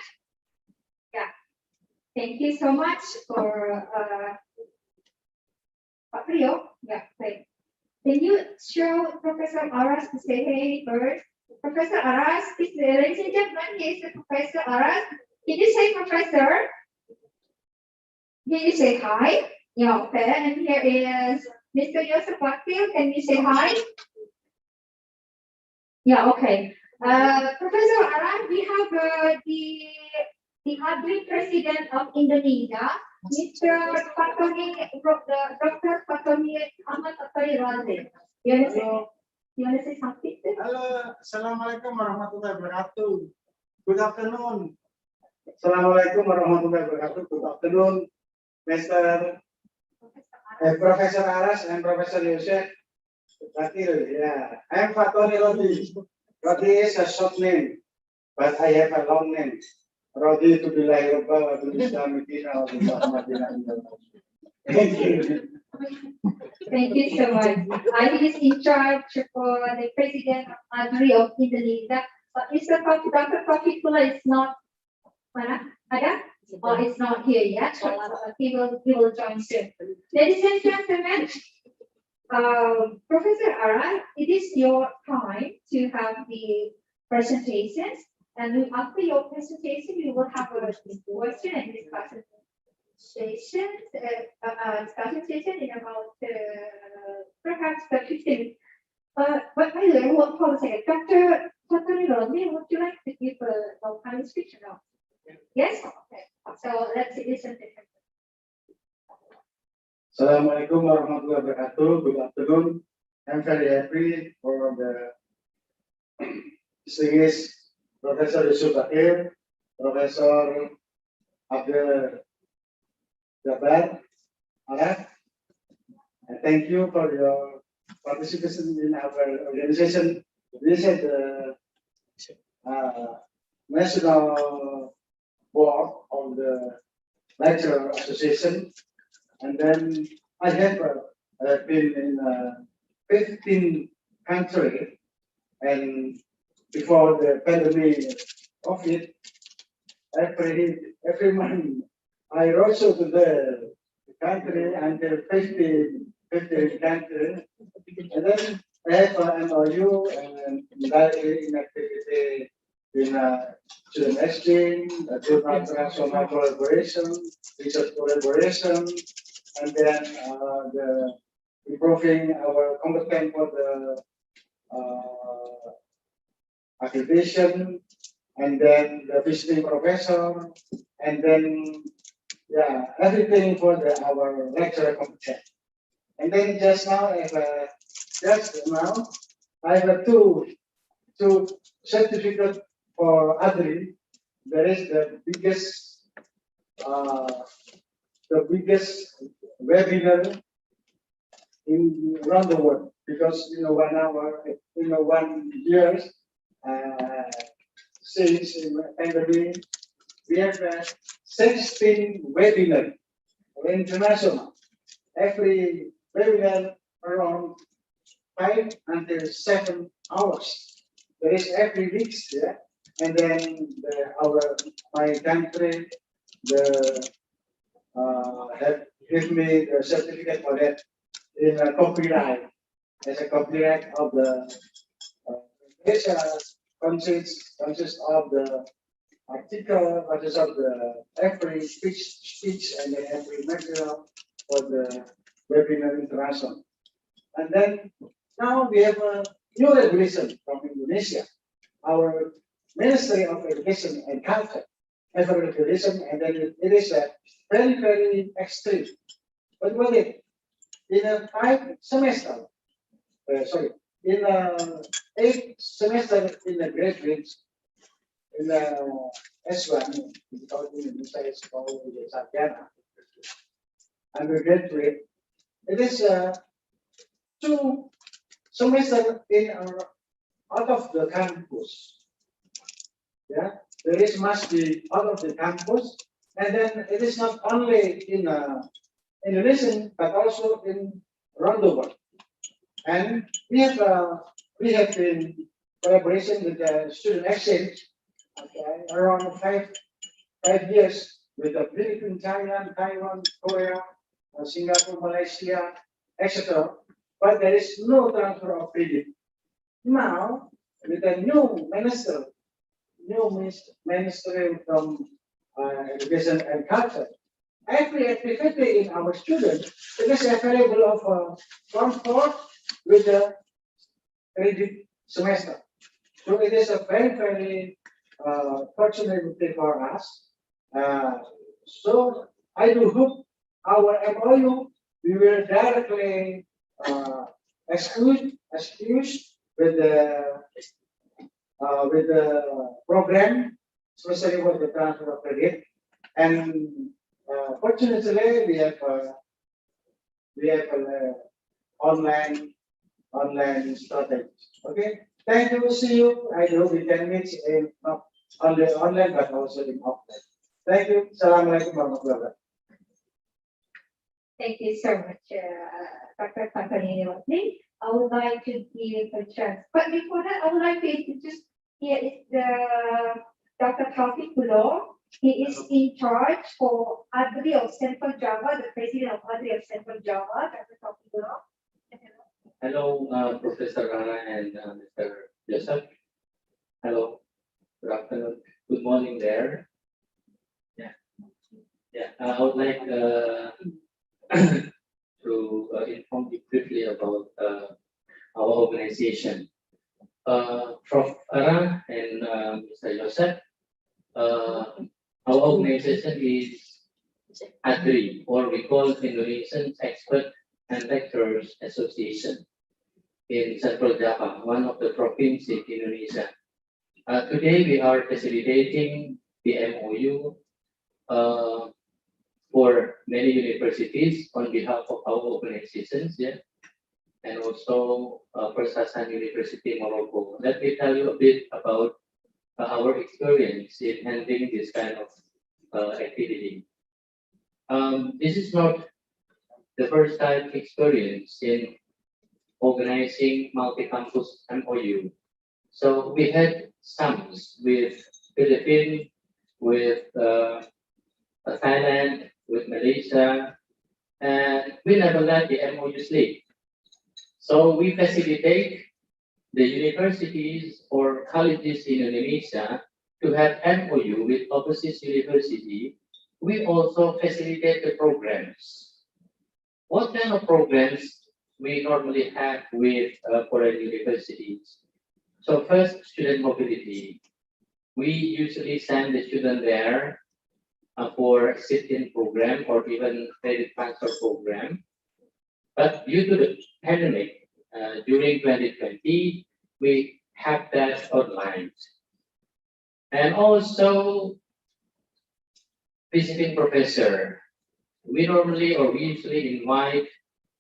yeah, thank you so much for Rio. Yeah, great. Can you show Professor Aras to say hey first? Professor Aras, ladies and gentlemen, he is the Professor Aras. Can you say Professor? Can you say hi? Yeah, okay. And here is Mr. Yosef Bakil. Can you say hi? Yeah, okay. Professor Aras, we have the ADRI President of Indonesia, Mr. Dr. Fatoni Ahmad Atari Razi. You want to say something? Hello, Assalamualaikum warahmatullahi wabarakatuh. Good afternoon. Assalamualaikum warahmatullahi wabarakatuh. Good afternoon, Mr. Professor Aras and Professor Yosef. Yeah, I'm Fatoni Rodi. Rodi is a short name, but I have a long name. Rodi to be like to Islam Medina or Madinah. Thank you. Thank you so much. I is in charge for the President of ADRI of Indonesia, but Mr. Dr. Taufik is not. Ada? Oh, it's not here yet. He will join soon. Ladies and gentlemen, Professor Aras, it is your time to have the presentations, and after your presentation, we will have a question and discussion session. Discussion session in about perhaps 15 minutes. But by the way, hold on a second. Dr. Rodney, would you like to give a kind of speech now? Yes? Okay. So let's listen to him. Assalamualaikum warahmatullahi wabarakatuh. Good afternoon. I'm very happy for the distinguished Professor Yusuf Bakir, Professor Abdul Jabbar, Araf, and thank you for your participation in our organization. This is the National Board of the Lecturer Association, and then I have been in 15 countries, and before the pandemic of it, every month I also to the country until 50 countries, and then I have an MOU and directly in activity in student exchange, international collaboration, research collaboration, and then the improving our competence for the accreditation, and then the visiting professor, and then everything for our lecturer competence. And then just now, I have two certificates for ADRI. There is the biggest webinar around the world, because 1 hour, 1 year since in pandemic, we have 16 webinars international. Every webinar around 5 until 7 hours. There is every week, and then my country have give me the certificate for that in a copyright, as a copyright of the consists of the article, consists of the every speech and then every material for the webinar international. And then now we have a new regulation from Indonesia. Our Ministry of Education and Culture have a regulation, and then it is a very, very extreme. But what in a 5 semester, in a 8 semester in the graduate, in the S1, because in Indonesia it's called the sarjana, undergraduate, it is 2 semester in out of the campus. There must be out of the campus, and then it is not only in Indonesian but also in around the world. And we have been collaboration with the student exchange, around 5 years with the Philippines, Thailand, Taiwan, Korea, Singapore, Malaysia, etc. But there is no transfer of credit. Now, with the new minister from Education and Culture, every activity in our students, it is available of 1/4 with the credit semester. So it is a very, very fortunate for us. So I do hope our MOU, we will directly excuse with the program, especially for the transfer of credit. And fortunately, we have online strategy. Okay, thank you. See you. I hope we can meet in not only online but also in offline. Thank you. Assalamualaikum warahmatullahi wabarakatuh. Thank you so much, Dr. Pantaniwati. I would like to give a chance, but before that, I would like to introduce here is the Dr. Taufik Pulo. He is in charge for ADRI of Central Java, the president of ADRI of Central Java, Dr. Taufik Pulo. Hello, Professor Rana and Mr. Joseph. Hello, good afternoon, good morning there. I would like to inform you briefly about our organization. Prof. Ara and Mr. Joseph, our organization is ADRI, or we call Indonesian Expert and Lecturers Association in Central Java, one of the provinces in Indonesia. Today we are facilitating the MOU for many universities on behalf of our organizations, yeah, and also First Hassan University, Morocco. Let me tell you a bit about our experience in handling this kind of activity. This is not the first time experience in organizing multi-campus MOU. So we had some with Philippines, with Thailand, with Malaysia, and we never let the MOU sleep. So we facilitate the universities or colleges in Indonesia to have MOU with overseas university. We also facilitate the programs. What kind of programs we normally have with foreign universities? So first, student mobility. We usually send the student there for sit-in program or even credit transfer program. But due to the pandemic, during 2020, we have that online. And also visiting professor. We normally or we usually invite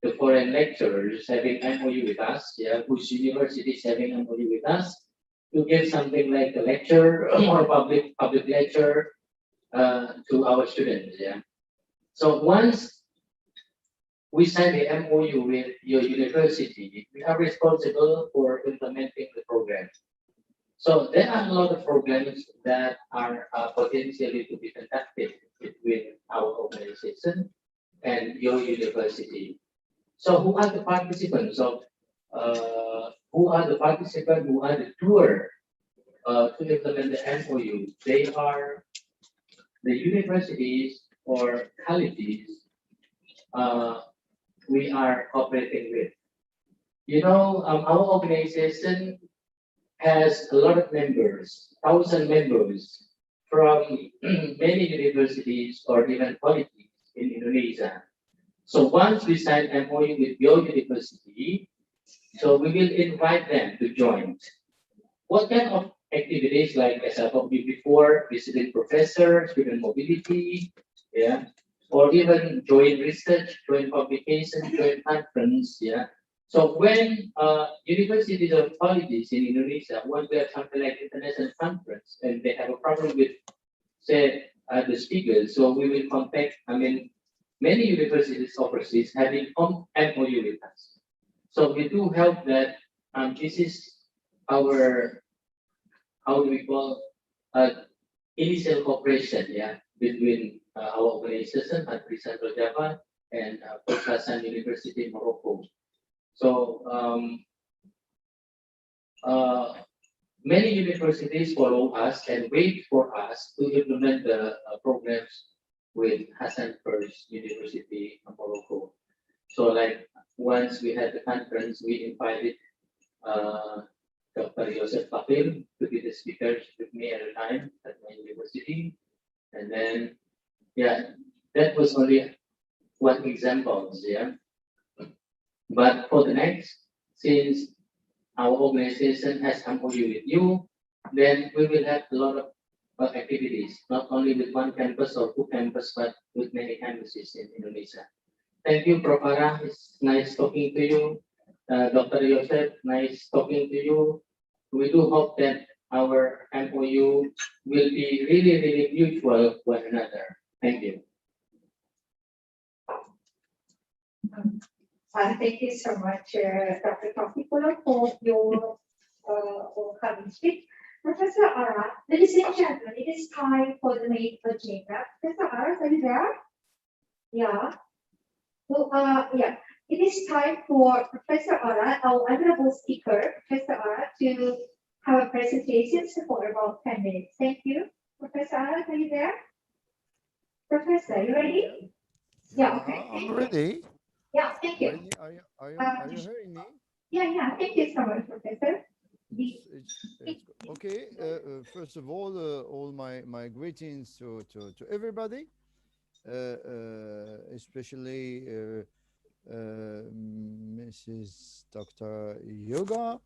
the foreign lecturers having MOU with us, yeah, whose university is having MOU with us, to give something like a lecture or public lecture to our students, yeah. So once we sign the MOU with your university, we are responsible for implementing the program. So there are a lot of programs that are potentially to be conducted between our organization and your university. So who are the participants of who are the participants who are the doer to implement the MOU? They are the universities or colleges we are cooperating with. You know, our organization has a lot of members, 1,000 members from many universities or even colleges in Indonesia. So once we sign MOU with your university, so we will invite them to join. What kind of activities, like as I told you before, visiting professor, student mobility, yeah, or even joint research, joint publication, joint conference, yeah. So when universities or colleges in Indonesia want to have something like international conference and they have a problem with, say, the speakers, so we will contact, I mean, many universities overseas having MOU with us. So we do help that. This is our, how do we call, initial cooperation, yeah, between our organization at Central Java and Port Hassan University in Morocco. So many universities follow us and wait for us to implement the programs with Hassan First University in Morocco. So like once we had the conference, we invited Dr. Joseph Fakir to be the speaker with me at the time at my university. And then, yeah, that was only one example, yeah. But for the next, since our organization has MOU with you, then we will have a lot of activities, not only with one campus or two campuses, but with many campuses in Indonesia. Thank you, Prof. Ara. It's nice talking to you. Dr. Yosef, nice talking to you. We do hope that our MOU will be really, really mutual one another. Thank you. Thank you so much, Dr. Taufikullah, for your welcoming speech. Professor Ara, ladies and gentlemen, it is time for the main agenda. Professor Ara, are you there? Yeah. So, yeah, it is time for Professor Ara, our honorable speaker, Professor Ara, to have a presentation for about 10 minutes. Thank you. Professor Ara, are you there? Professor, you ready? Yeah, okay. I'm ready. Yeah, thank you. Ready? Are you hearing me? Yeah, thank you so much, Professor. Okay. First of all my greetings to everybody, especially Mrs. Dr. Yoga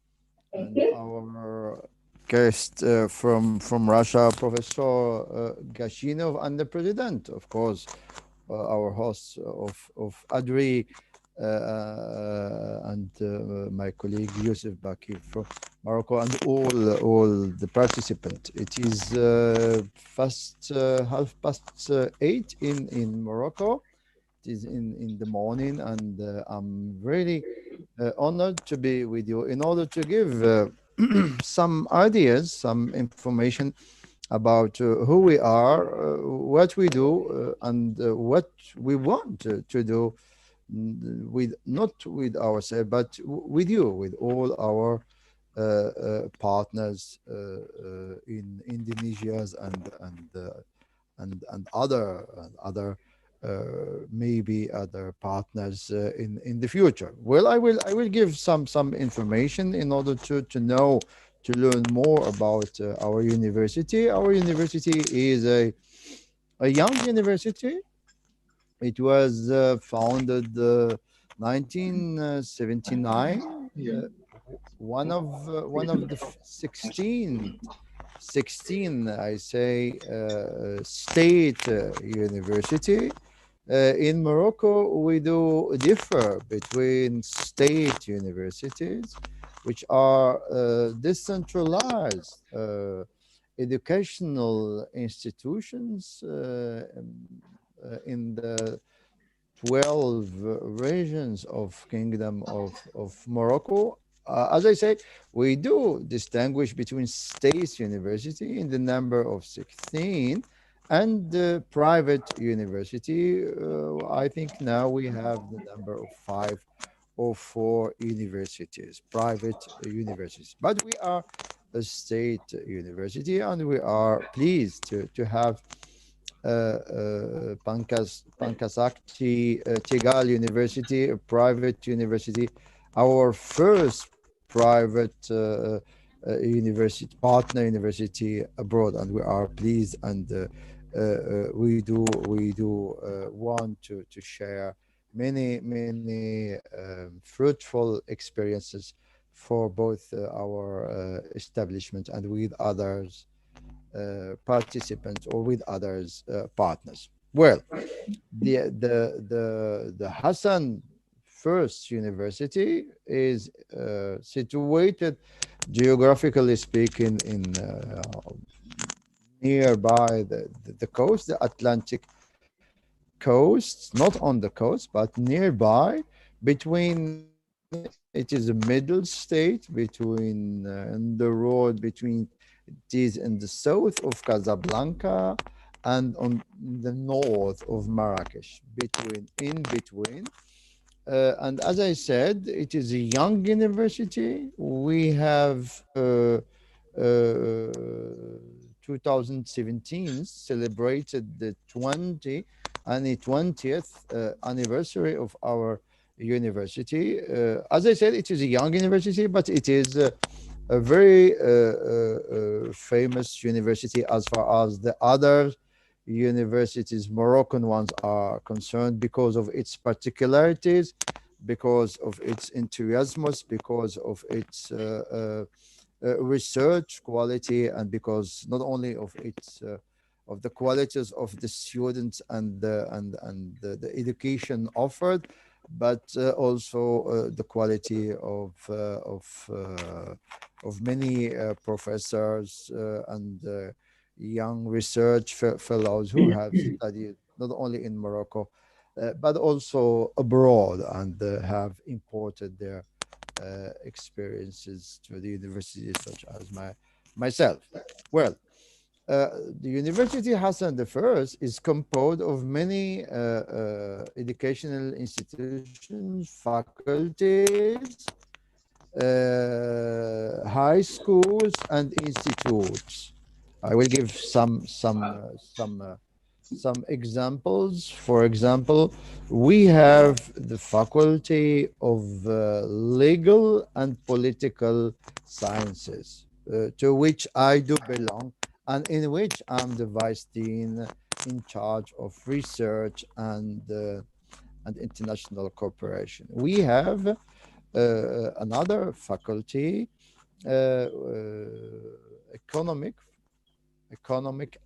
Thank and you. our guest from Russia, Professor Gashinov, and the president, of course, our host of ADRI, and my colleague Yusuf Baki from Morocco, and all the participants. It is fast 8:30 in Morocco. It is in the morning, and I'm really honored to be with you in order to give some ideas, some information about who we are, what we do, and what we want to do, with not with ourselves, but with you, with all our partners in Indonesia's and other maybe other partners in the future. Well, I will give some information in order to know, to learn more about our university. Our university is a young university. It was founded 1979. One of the 16 I say state university. In Morocco, we do differ between state universities, which are decentralized educational institutions in the 12 regions of Kingdom of Morocco. As I say, we do distinguish between state university in the number of 16 and private university. I think now we have the number of 5 or 4 universities, private universities. But we are a state university, and we are pleased to have Pankasakti Tegal University, a private university, our first private university, partner university abroad, and we are pleased, and we do want to share many fruitful experiences for both our establishment and with others participants or with others partners. Well, the Hassan First University is situated, geographically speaking, in nearby the coast, the Atlantic coast, not on the coast, but nearby. Between, it is a middle state between and the road between, it is in the south of Casablanca and on the north of Marrakesh, in between. And as I said, it is a young university. We have 2017 celebrated the 20th anniversary of our university. As I said, it is a young university, but it is a very famous university as far as the other universities, Moroccan ones, are concerned, because of its particularities, because of its enthusiasmus, because of its research quality, and because not only of its of the qualities of the students and the education offered, but also the quality of many professors and young research fellows who have studied not only in Morocco, but also abroad, and have imported their experiences to the university, such as myself. Well, the University Hassan I is composed of many educational institutions, faculties, high schools, and institutes. I will give some examples. For example, we have the Faculty of Legal and Political Sciences, to which I do belong, and in which I'm the vice dean in charge of research and international cooperation. We have another faculty economic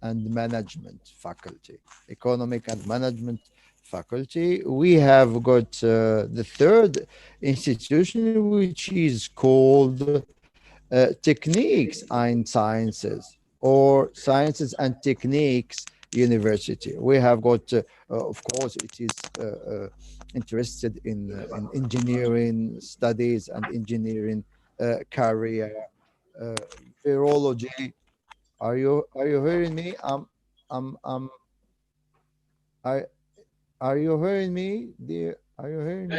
and management faculty. Economic and management faculty. We have got the third institution, which is called Techniques and Sciences, or Sciences and Techniques University. We have got, of course, it is interested in engineering studies and engineering career, virology. Are you hearing me? Are, are you hearing me, dear? Are you hearing me?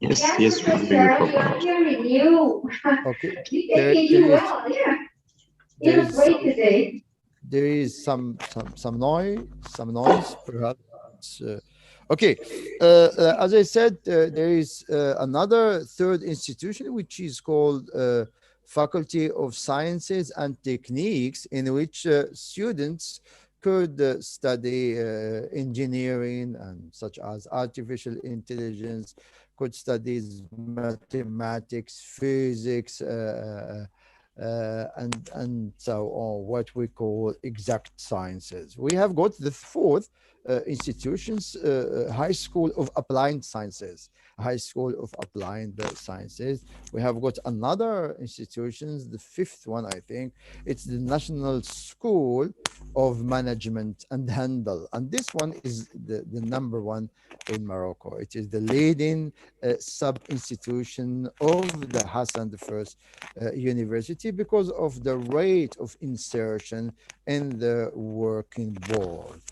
Yes, we hear you properly. I'm hearing you. Okay. We can hear you well, yeah. You look great today. There is some noise perhaps. Okay, as I said, there is another third institution which is called Faculty of Sciences and Techniques, in which students could study engineering and such as artificial intelligence, could study mathematics, physics, and so on, what we call exact sciences. We have got the fourth institutions, High School of Applied Sciences. High School of Applied Sciences. We have got another institutions, the fifth one, I think. It's the National School of Management and Handle. And this one is the number one in Morocco. It is the leading sub-institution of the Hassan I University because of the rate of insertion in the working world.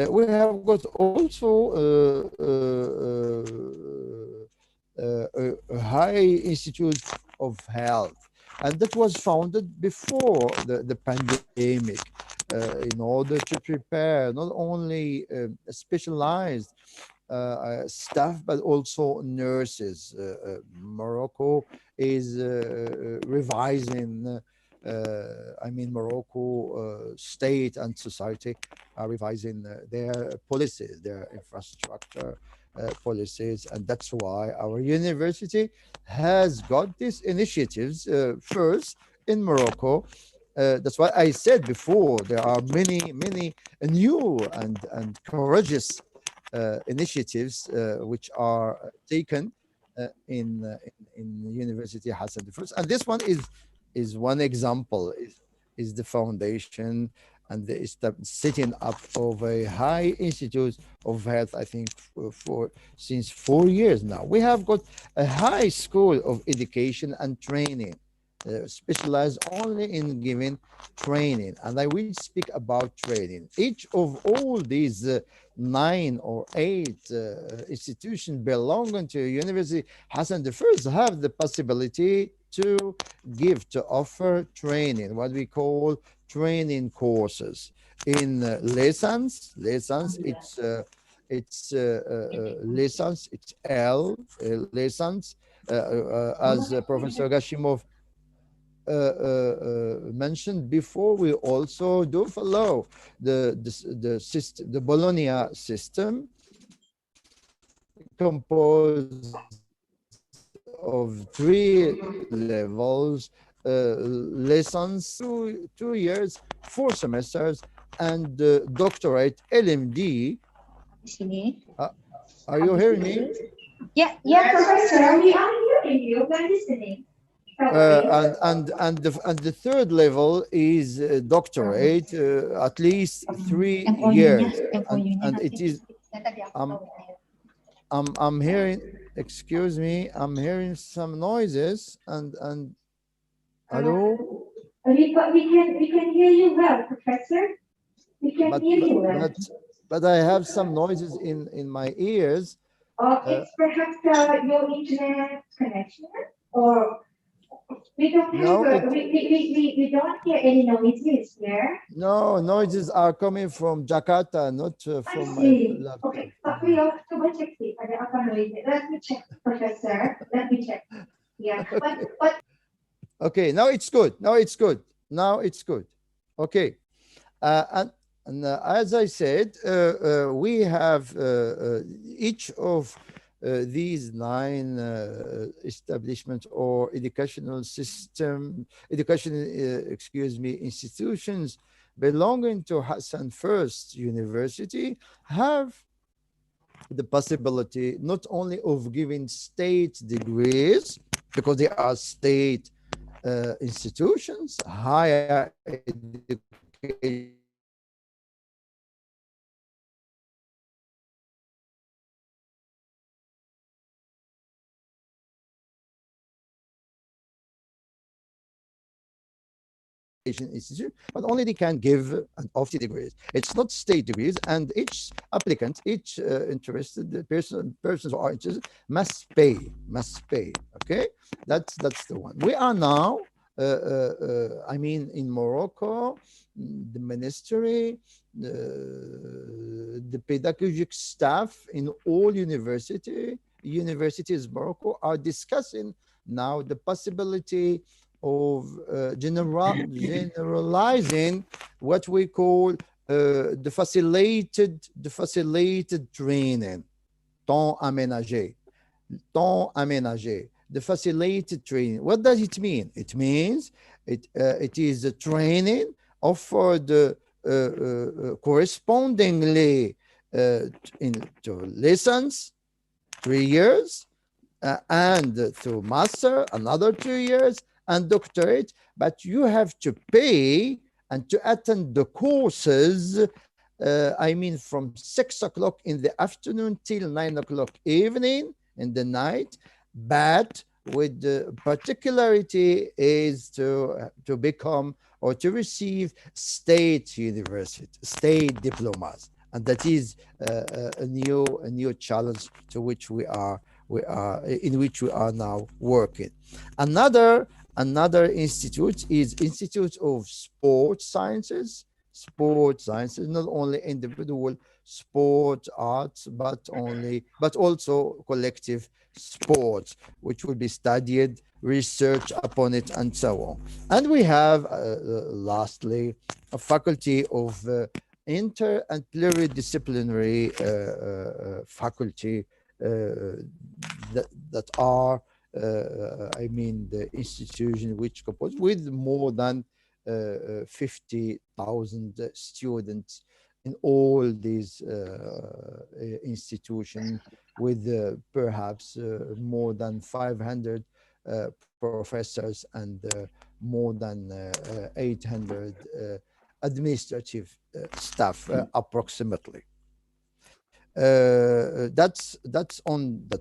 We have got also a high institute of health, and that was founded before the pandemic in order to prepare not only specialized staff, but also nurses. Morocco is revising, Morocco state and society are revising their policies, their infrastructure policies, and that's why our university has got these initiatives first in Morocco. That's why I said before there are many new and courageous initiatives which are taken in University Hassan I, and this one is one example. Is the foundation and the setting up of a high institute of health. I think for since 4 years now. We have got a high school of education and training. Specialized only in giving training, and I will speak about training. Each of all these 9 or 8 institutions belonging to University Hassan I have the possibility to offer training, what we call training courses in lessons. It's lessons. It's lessons. As Professor Gashimov mentioned before, we also do follow the system, the Bologna system, composed of 3 levels, lessons, 2 years, 4 semesters, and doctorate LMD. Are you hearing me? Yeah, Professor, we are hearing you. We're listening. And the third level is doctorate, at least 3 years, and it is. I'm hearing. Excuse me. I'm hearing some noises and. Hello. We can hear you well, Professor. We can hear you well. But I have some noises in my ears. It's perhaps your internet connection, or we don't have we don't hear any noises here. No, noises are coming from Jakarta, not from my laptop. Okay, but we have to check it. Let me check, Professor. Let me check. Yeah, but okay, now it's good. Now it's good. Okay, and as I said, we have each of these nine establishments or educational system, excuse me, institutions belonging to Hassan First University have the possibility not only of giving state degrees, because they are state institutions, higher education institute, but only they can give an offer degrees. It's not state degrees, and each applicant, each interested persons who are interested must pay. Okay, that's the one. We are now. I mean, in Morocco, the ministry, the pedagogic staff in all universities Morocco are discussing now the possibility of generalizing what we call the facilitated training, temps aménagé, the facilitated training. What does it mean? It means it is a training offered correspondingly into lessons, 3 years, and to master another 2 years, and doctorate, but you have to pay and to attend the courses. I mean, from 6 o'clock in the afternoon till 9 o'clock evening in the night, but with the particularity is to become or to receive state university, state diplomas, and that is a new challenge to which we are now working. Another institute is Institute of Sports Sciences, not only individual sport arts, but also collective sports, which will be studied, research upon it, and so on. And we have lastly a faculty of inter and pluridisciplinary faculty that are I mean, the institution which composed with more than 50,000 students in all these institutions, with perhaps more than 500 professors and more than 800 administrative staff approximately. That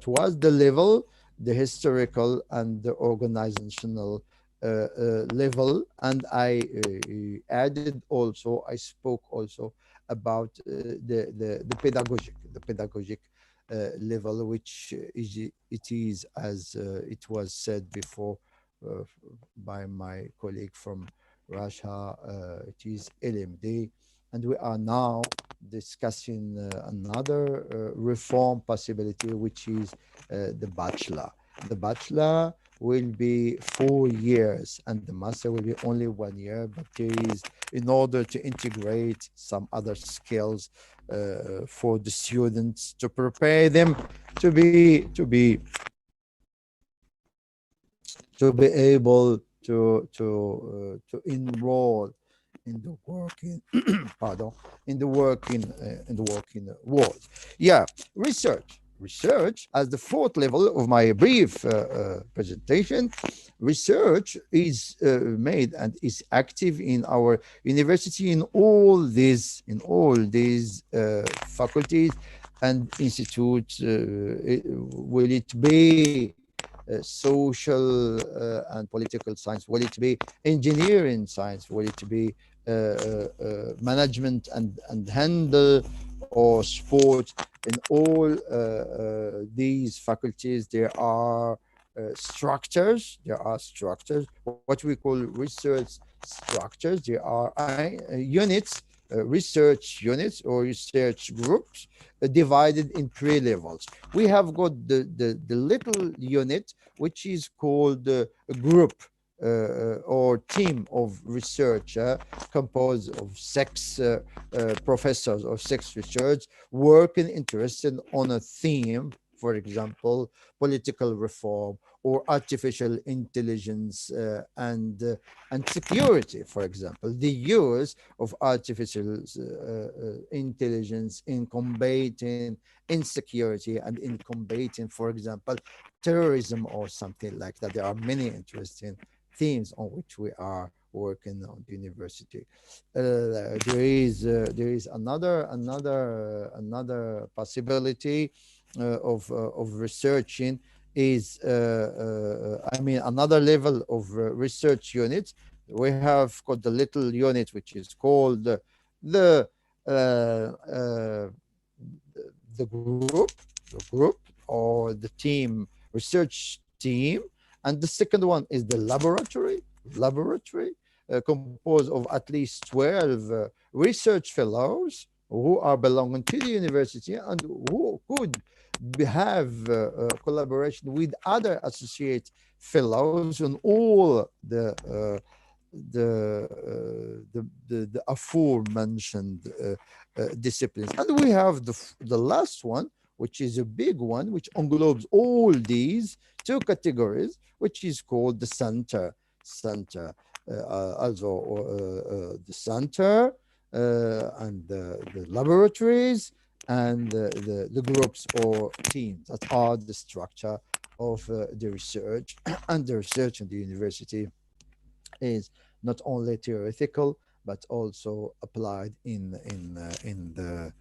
was the level, the historical and the organizational level, and I spoke also about the pedagogic level, which is as it was said before by my colleague from Russia, it is LMD, and we are now discussing another reform possibility, which is the bachelor. The bachelor will be 4 years and the master will be only 1 year, but there is, in order to integrate some other skills for the students, to prepare them to be able to enroll in the working in the working world. Yeah, research as the fourth level of my brief presentation. Research is made and is active in our university in all these faculties and institutes. Will it be social and political science? Will it be engineering science? Will it be management and handle or sport? In all these faculties, there are structures. What we call research structures. There are units, research units or research groups divided in 3 levels. We have got the little unit, which is called a group or team of research composed of 6 professors or 6 researchers working interested on a theme for example, political reform or artificial intelligence and security, for example, the use of artificial intelligence in combating insecurity and in combating, for example, terrorism or something like that. There are many interesting themes on which we are working on the university. There is another possibility of researching is I mean another level of research units. We have got the little unit which is called the uh, uh, the group or the team research team, and the second one is the laboratory composed of at least 12 research fellows who are belonging to the university and who could have collaboration with other associate fellows on all the aforementioned disciplines. And we have the last one, which is a big one, which englobes all these two categories, which is called the center. Also the center and the laboratories and the groups or teams that are the structure of the research. And the research in the university is not only theoretical but also applied in the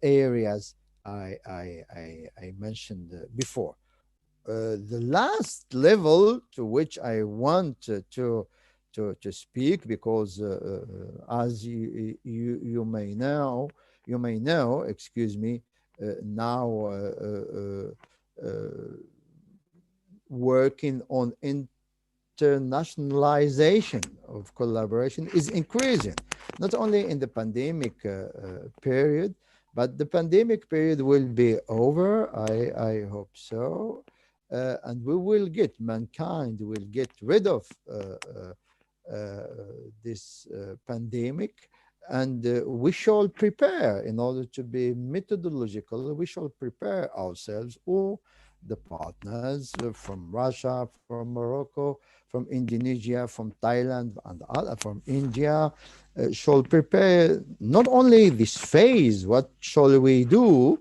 areas I mentioned before. The last level to which I want to speak, because as you may know, excuse me, now working on internationalization of collaboration is increasing, not only in the pandemic period, but the pandemic period will be over, I hope so, and mankind will get rid of this pandemic, and we shall prepare in order to be methodological. We shall prepare ourselves, or the partners from Russia, from Morocco, from Indonesia, from Thailand, and other from India, shall prepare not only this phase. What shall we do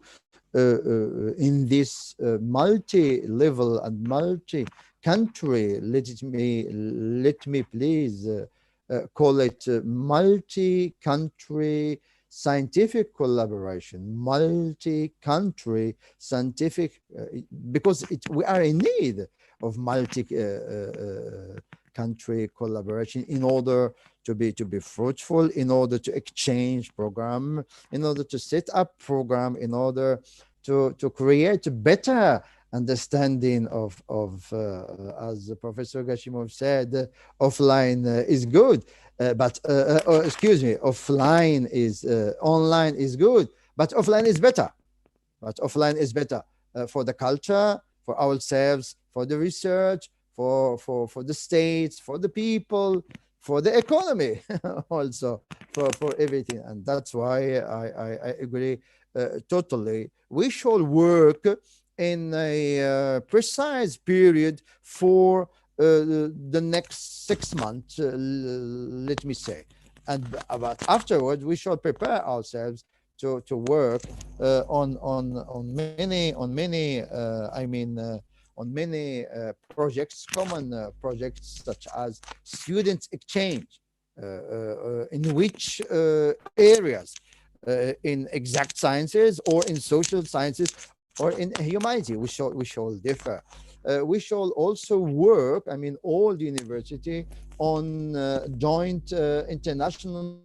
in this multi-level and multi-country? Let me please call it multi-country scientific collaboration, multi-country scientific, because we are in need of multi-country collaboration in order to be fruitful, in order to exchange program, in order to set up program, in order to create a better understanding of as Professor Gashimov said, offline is good. Offline is online is good, but offline is better. For the culture, for ourselves, for the research, for the states, for the people, for the economy, also for everything. And that's why I agree totally. We should work in a precise period for the next 6 months, let me say, but afterwards we shall prepare ourselves to work on many projects, common projects, such as students exchange, in which areas, in exact sciences or in social sciences or in humanity, we shall differ. We shall also work, all the university, on joint international,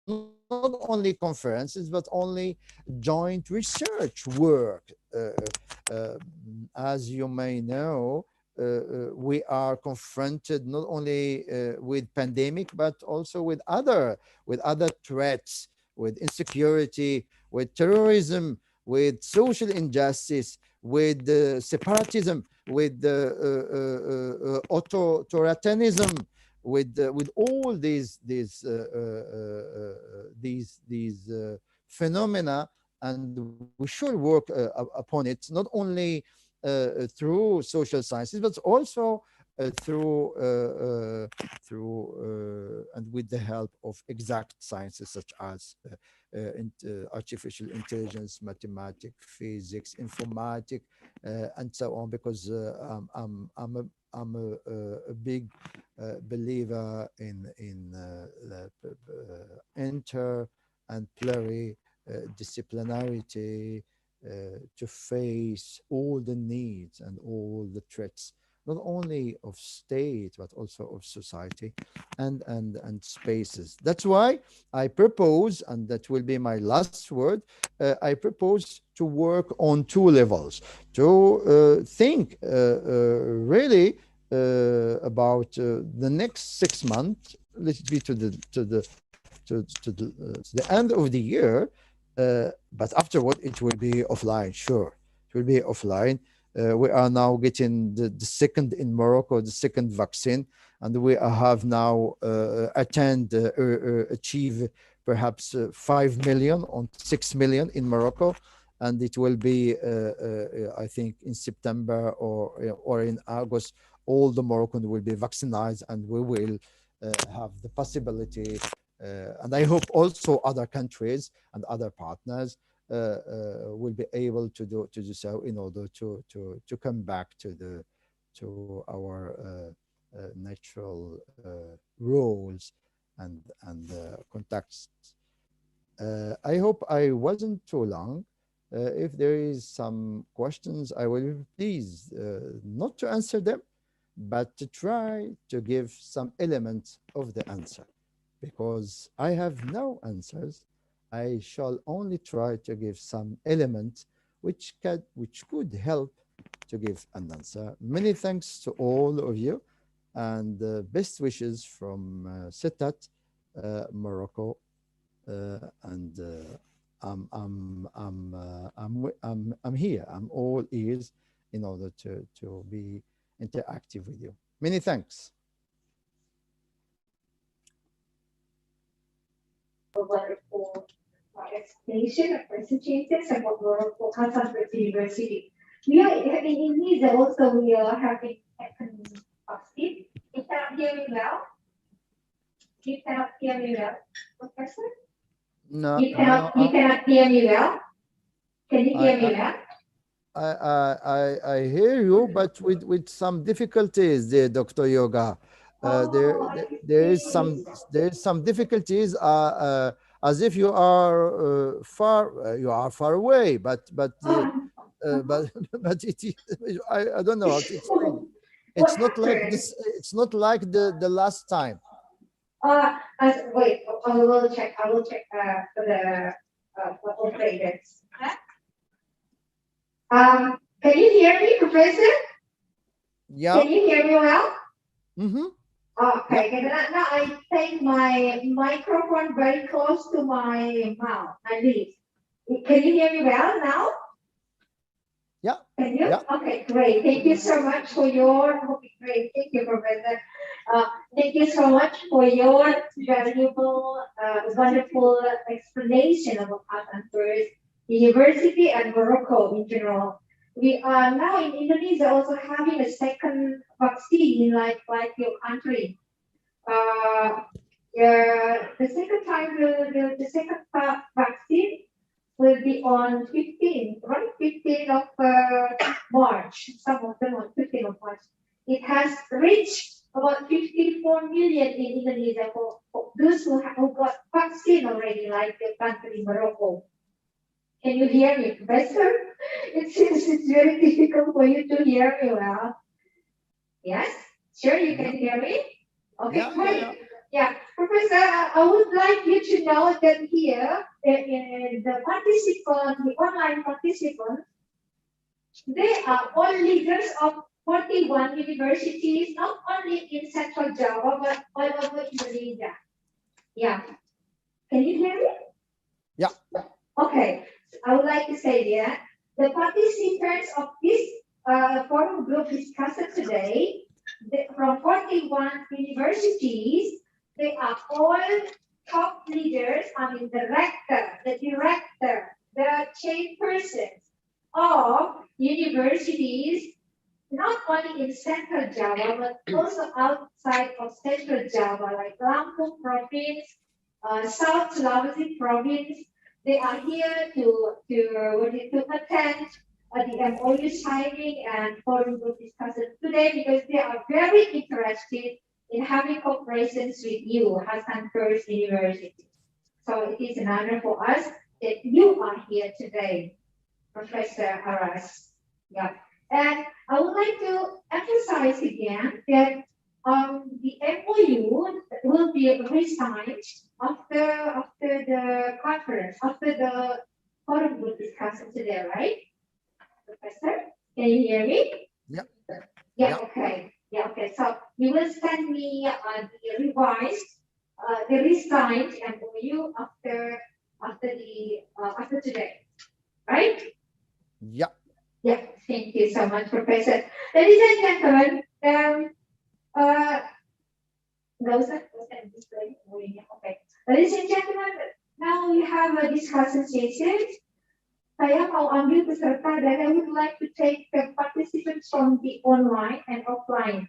not only conferences, but only joint research work. As you may know, we are confronted not only with pandemic, but also with other threats, with insecurity, with terrorism, with social injustice, with separatism, with authoritarianism, with all these phenomena and we should work upon it, not only through social sciences, but also and with the help of exact sciences such as artificial intelligence, mathematics, physics, informatics, and so on. Because I'm a big believer in inter and disciplinarity to face all the needs and all the threats, not only of state but also of society and spaces. That's why I propose, and that will be my last word, I propose to work on two levels, to think really about the next 6 months. Let's be to the end of the year, but afterward it will be offline. Sure, it will be offline. We are now getting the second in Morocco, the second vaccine, and we have now achieve perhaps 5 million on 6 million in Morocco, and it will be I think in September or in August all the Moroccans will be vaccinated, and we will have the possibility, and I hope also other countries and other partners will be able to do so in order to come back to our natural roles and contacts. I hope I wasn't too long. If there is some questions, I will be pleased not to answer them, but to try to give some elements of the answer. Because I have no answers, I shall only try to give some elements which could help to give an answer. Many thanks to all of you, and best wishes from Setat, Morocco, and I'm here. I'm all ears in order to be interactive with you. Many thanks. A wonderful explanation of presentations about Morocco Hassan University. We are in Indonesia also. We are having vaccine. You cannot hear me well. You cannot hear me well, Professor. No, You cannot hear me well. Can you hear me well? I hear you, but with some difficulties there, Dr. Yoga. There is some difficulties, as if you are far away, but but it is, I don't know how to explain. It's not like this. It's not like the last time. Wait, I will check. I will check for the operators. Can you hear me, Professor? Yeah. Can you hear me well? Mm-hmm. Okay, yeah. Now I take my microphone very close to my mouth, at least. Can you hear me well now? Yeah. Can you? Yeah. Okay, great. Thank you so much for your, okay, great. Thank you, Professor. Thank you so much for your valuable, wonderful explanation about Hassan First University and Morocco in general. We are now in Indonesia also having a second vaccine like your country. The second time, the second vaccine will be on 15th, right? 15th of March. Some of them on 15th of March. It has reached about 54 million in Indonesia for those who got vaccine already, like the country Morocco. Can you hear me, Professor? It seems it's very difficult for you to hear me well. Yes? Sure, you can hear me? Okay, great. Yeah, Professor, I would like you to know that here, the online participants, they are all leaders of 41 universities, not only in Central Java, but all over Indonesia. Yeah. Can you hear me? Yeah. Okay. I would like to say that the participants of this forum group discussion today, from 41 universities, they are all top leaders, the director the chairpersons of universities, not only in Central Java, but also outside of Central Java, like Lampung province, South Sulawesi province. They are here to attend the MOU signing and forum group discussion today because they are very interested in having cooperations with you, Hassan First University. So it is an honor for us that you are here today, Professor Aras. Yeah. And I would like to emphasize again that the MOU will be re-signed after the conference, after the forum group discussion today, right? Professor, can you hear me? Yep. Yeah, Yep. okay. Yeah, okay. So you will send me the revised, the re-signed MOU after today, right? Yeah. Yeah, thank you so much, Professor. Ladies and gentlemen, okay. Ladies and gentlemen, now we have a discussion session. Saya mau ambil peserta dan I would like to take the participants from the online and offline.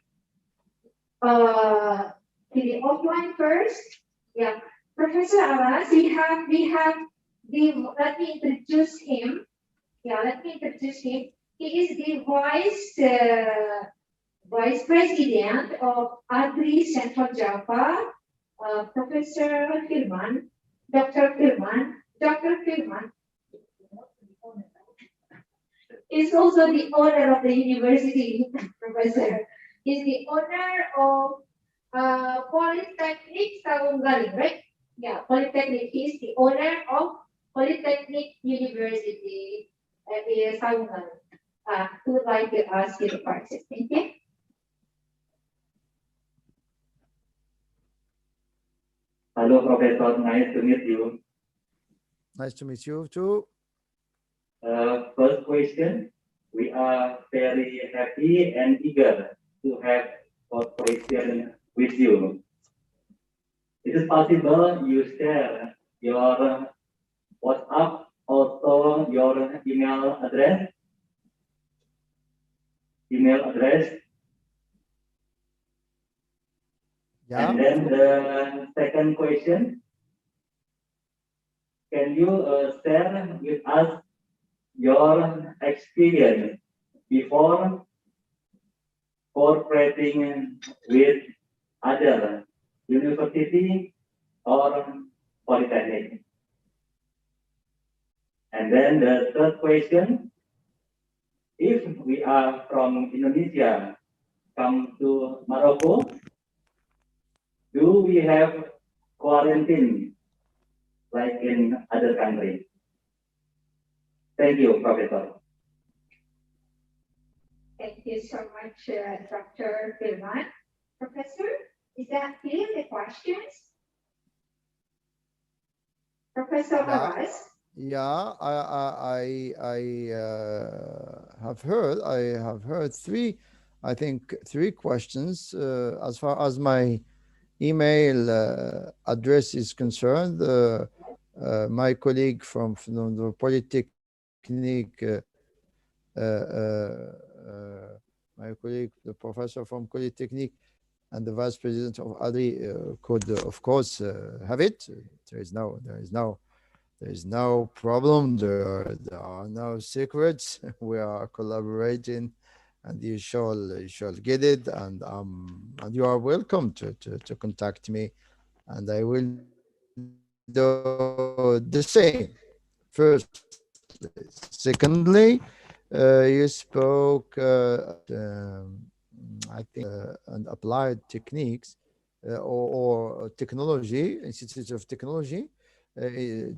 The offline first. Yeah, Professor Aras, we have let me introduce him. Yeah, let me introduce him. He is the Vice President of ADRI Central Java, Professor Firman, Dr. Firman. Dr. Firman is also the owner of the university, Professor. He's the owner of Polytechnic Saunggaling, right? Yeah, Polytechnic. He's the owner of Polytechnic University at the Saunggaling. Who would like to ask you the question? Thank you. Hello, Professor. Nice to meet you. Nice to meet you too. First question, we are very happy and eager to have cooperation with you. Is it possible you share your WhatsApp or your email address? Yeah. And then the second question, can you share with us your experience before cooperating with other university or polytechnic? And then the third question, if we are from Indonesia, come to Morocco, do we have quarantine like in other countries? Thank you, Professor. Thank you so much, Dr. Firman. Professor, is that clear, the questions? Professor Aras? Yeah, I have heard three questions. As far as my email address is concerned, my colleague from the Polytechnic, my colleague, the professor from Polytechnic, and the vice president of ADRI could, of course, have it. There is no problem. There are no secrets. We are collaborating, and you shall get it. And you are welcome to contact me, and I will do the same. First, secondly, you spoke, I think, and applied techniques or technology, institutes of technology,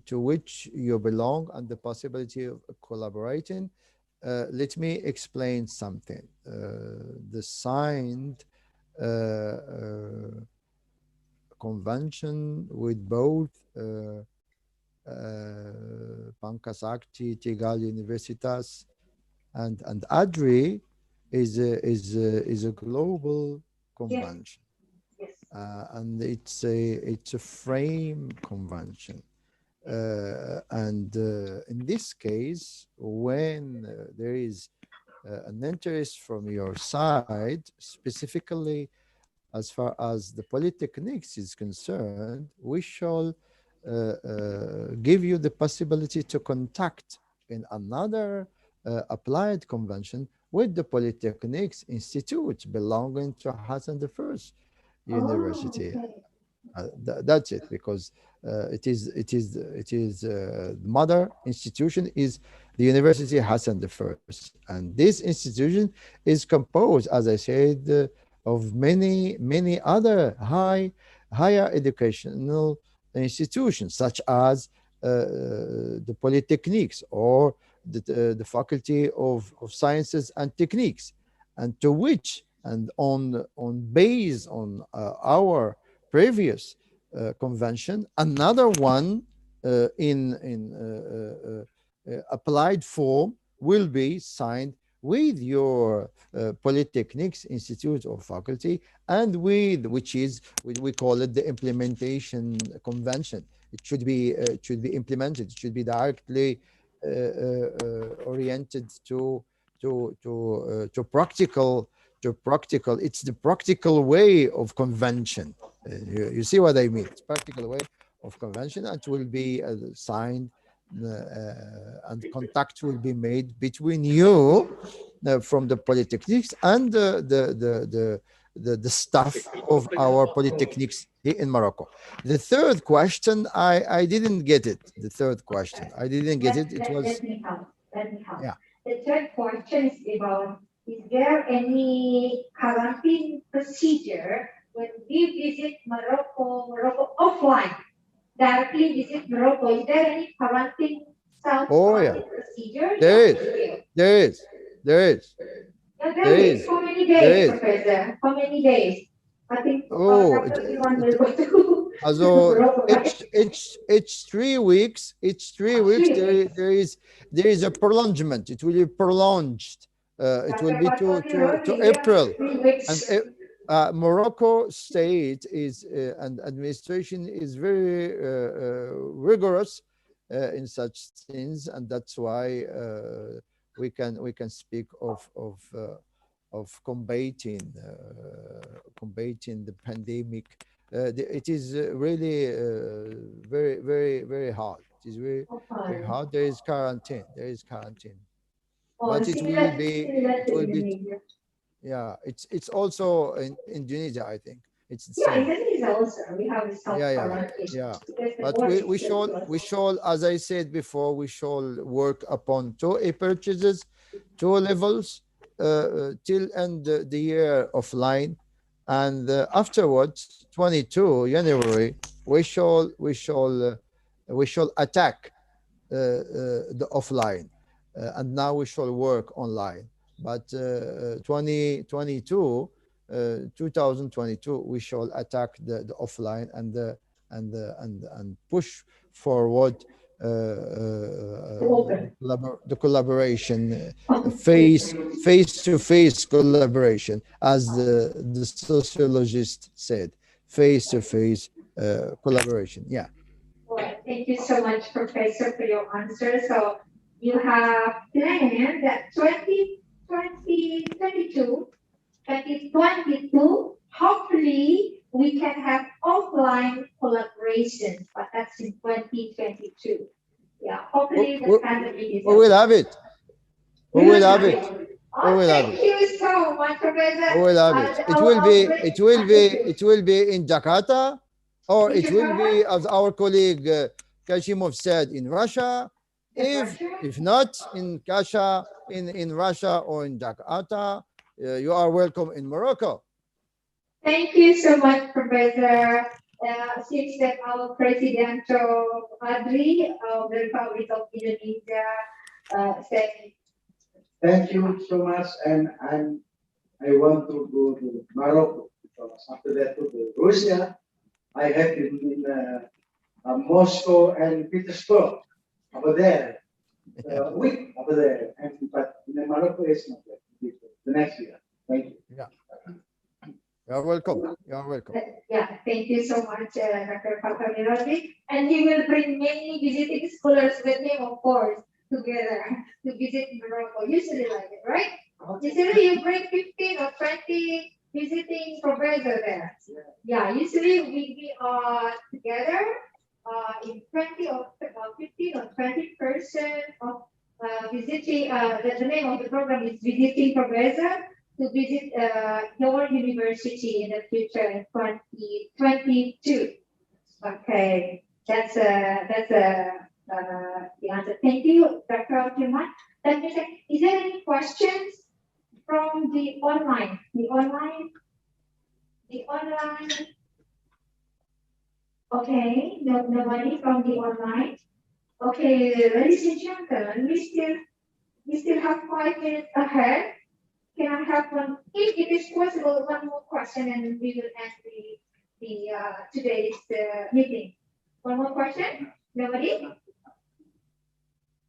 to which you belong, and the possibility of collaborating. Let me explain something. The signed convention with both Pankasakti, Tegal Universitas, and ADRI is a global convention. Yes. And it's a frame convention. In this case, when there is an interest from your side, specifically as far as the polytechnics is concerned, we shall give you the possibility to contact in another applied convention with the Polytechnics Institute belonging to Hassan I Oh, University. okay. That's it, because the mother institution is the University Hassan I, and this institution is composed, as I said, of many other higher educational institutions, such as the polytechnics or the faculty of sciences and techniques, and to which, and on based on our previous convention, another one in applied form will be signed with your Polytechnics Institute or faculty, and with which is we call it the implementation convention. It should be implemented. It should be directly oriented to practical, it's the practical way of convention. You see what I mean? It's practical way of convention, and it will be signed, and contact will be made between you from the polytechnics and the staff of our polytechnics here in Morocco. The third question, I didn't get it. The third question, I didn't get it. It was, Let me help. Let me help. yeah. The third question is about, is there any quarantine procedure when we visit Morocco offline? Directly visit Morocco. Is there any quarantine Oh yeah, self-quarantine procedure? there Yeah. is, there is, there is, Yeah, there there is. is, How many there days, is. Professor? How many days? I think Oh, Dr. Iwan will go to also Morocco, right? each 3 weeks, each 3 weeks 3 weeks. there is a prolongement. It will be prolonged. It will be to April, 3 weeks. and Morocco state is and administration is very rigorous in such things, and that's why we can speak of combating the pandemic. It is really very hard. It is very hard. There is quarantine. There is quarantine, but Similar to it will be, Indonesia. yeah. It's also in Indonesia. I think it's the Yeah, same. Indonesia also. We have a Yeah. self-quarantine. Because the But border we shall, as I said before, we shall work upon two purchases, two levels till end the year offline, and afterwards, 22 January, we shall attack the offline, and now we shall work online. But 2022, we shall attack the offline and push forward the collaboration, face to face collaboration, as the sociologist said, face to face collaboration. Yeah. Well, thank you so much, Professor, for your answer. So you have planned that 2022, hopefully we can have offline collaboration, but that's in 2022. Yeah, hopefully the pandemic is we will have it. We will have it. We will have Thank it. you so much, Professor. We will have it. It will be in Jakarta, or it will be, as our colleague Kashimov said, in Russia. If not in Kasha, in Russia or in Jakarta, you are welcome in Morocco. Thank you so much, Professor. Seems that our President ADRI of the Republic of Indonesia said. Thank you so much, and I want to go to Morocco, because after that to Russia. I have been in Moscow and Petersburg over there, week over there, but in Morocco is not yet, the next year. Thank you. Yeah. You're welcome. You're welcome. Yeah, thank you so much, Dr. Patanirati. And he will bring many visiting scholars with him, of course, together to visit Morocco. Usually like it, right? Usually you bring 15 or 20 visiting professors there. Yeah, usually we are together in 20 or 15 or 20% of visiting, the name of the program is visiting professor to visit your university in the future in 2022. Okay, that's the answer. Thank you, Dr. Alkiman. Let me check. Is there any questions from the online? Okay, no, nobody from the online. Okay, ladies and gentlemen, we still have 5 minutes ahead. Can I have one, if it is possible, one more question and we will end the today's meeting. One more question? Nobody?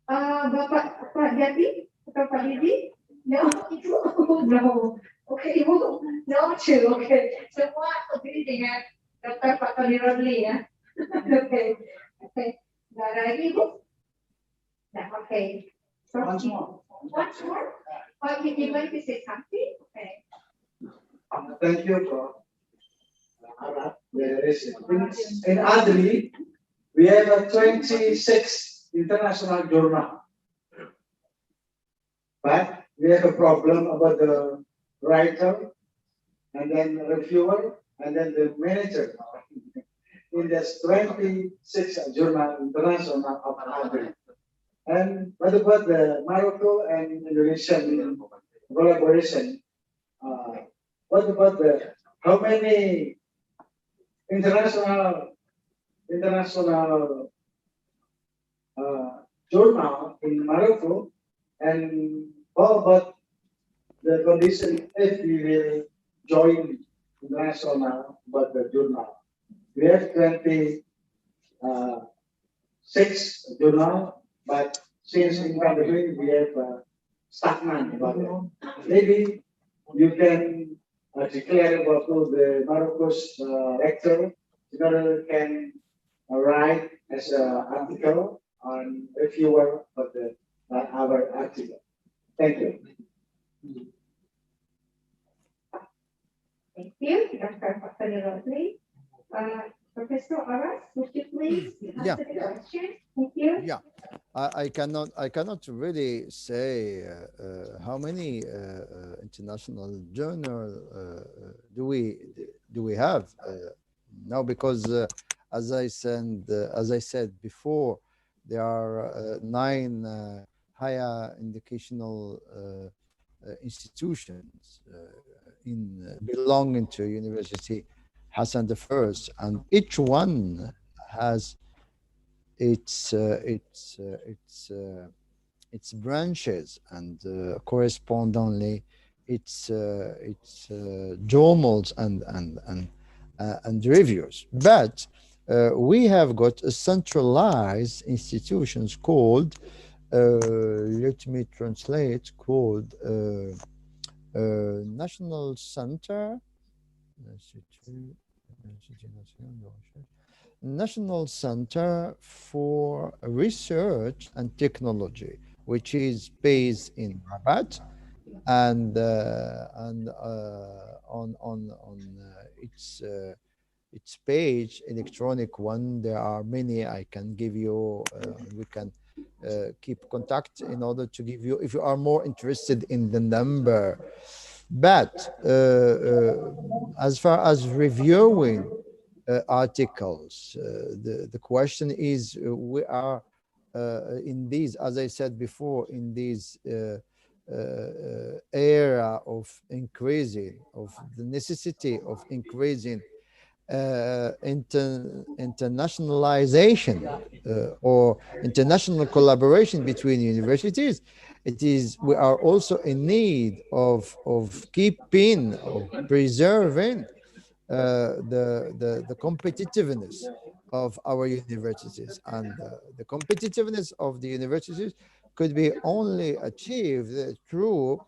Pak Jati atau Pak Didi? No, Ibu? No. Okay, Ibu? No, too. Okay. Semua agree dengan Dr. Pak Tony Rodley ya? Okay. Okay. Nggak ada lagi, Ibu? Nah, okay. So, once more. Oh, you want to say something? Okay. Thank you for in ADRI, we have a 26 international journal. But we have a problem about the writer, and then reviewer, and then the manager. In this 26 journal international of ADRI. And what about the Morocco and Indonesian collaboration? What about the how many international journal in Morocco, and how about the condition if we will join international but the journal? We have 26 journal, but since in pandemic we have stagnant about it. Maybe you can declare about the Morocco's lecture, can write as an article on reviewer of the our article. Thank you. Thank you, Dr. Fatani Rodley. Professor Aras, would you please answer the question? Thank you. Yeah, I cannot really say how many international journal do we have now, because as I said before, there are 9 higher educational institutions belonging to University Hassan I, and each one has its branches and correspondingly its journals and reviews. But we have got a centralized institutions called let me translate, called National Center for Research and Technology, which is based in Rabat, and on its page, electronic one, there are many. I can give you. We can keep contact in order to give you, if you are more interested in the number. But as far as reviewing articles, the question is, we are in these, as I said before, in this era of increasing, of the necessity of increasing internationalization or international collaboration between universities. We are also in need of keeping or preserving the competitiveness of our universities, and the competitiveness of the universities could be only achieved through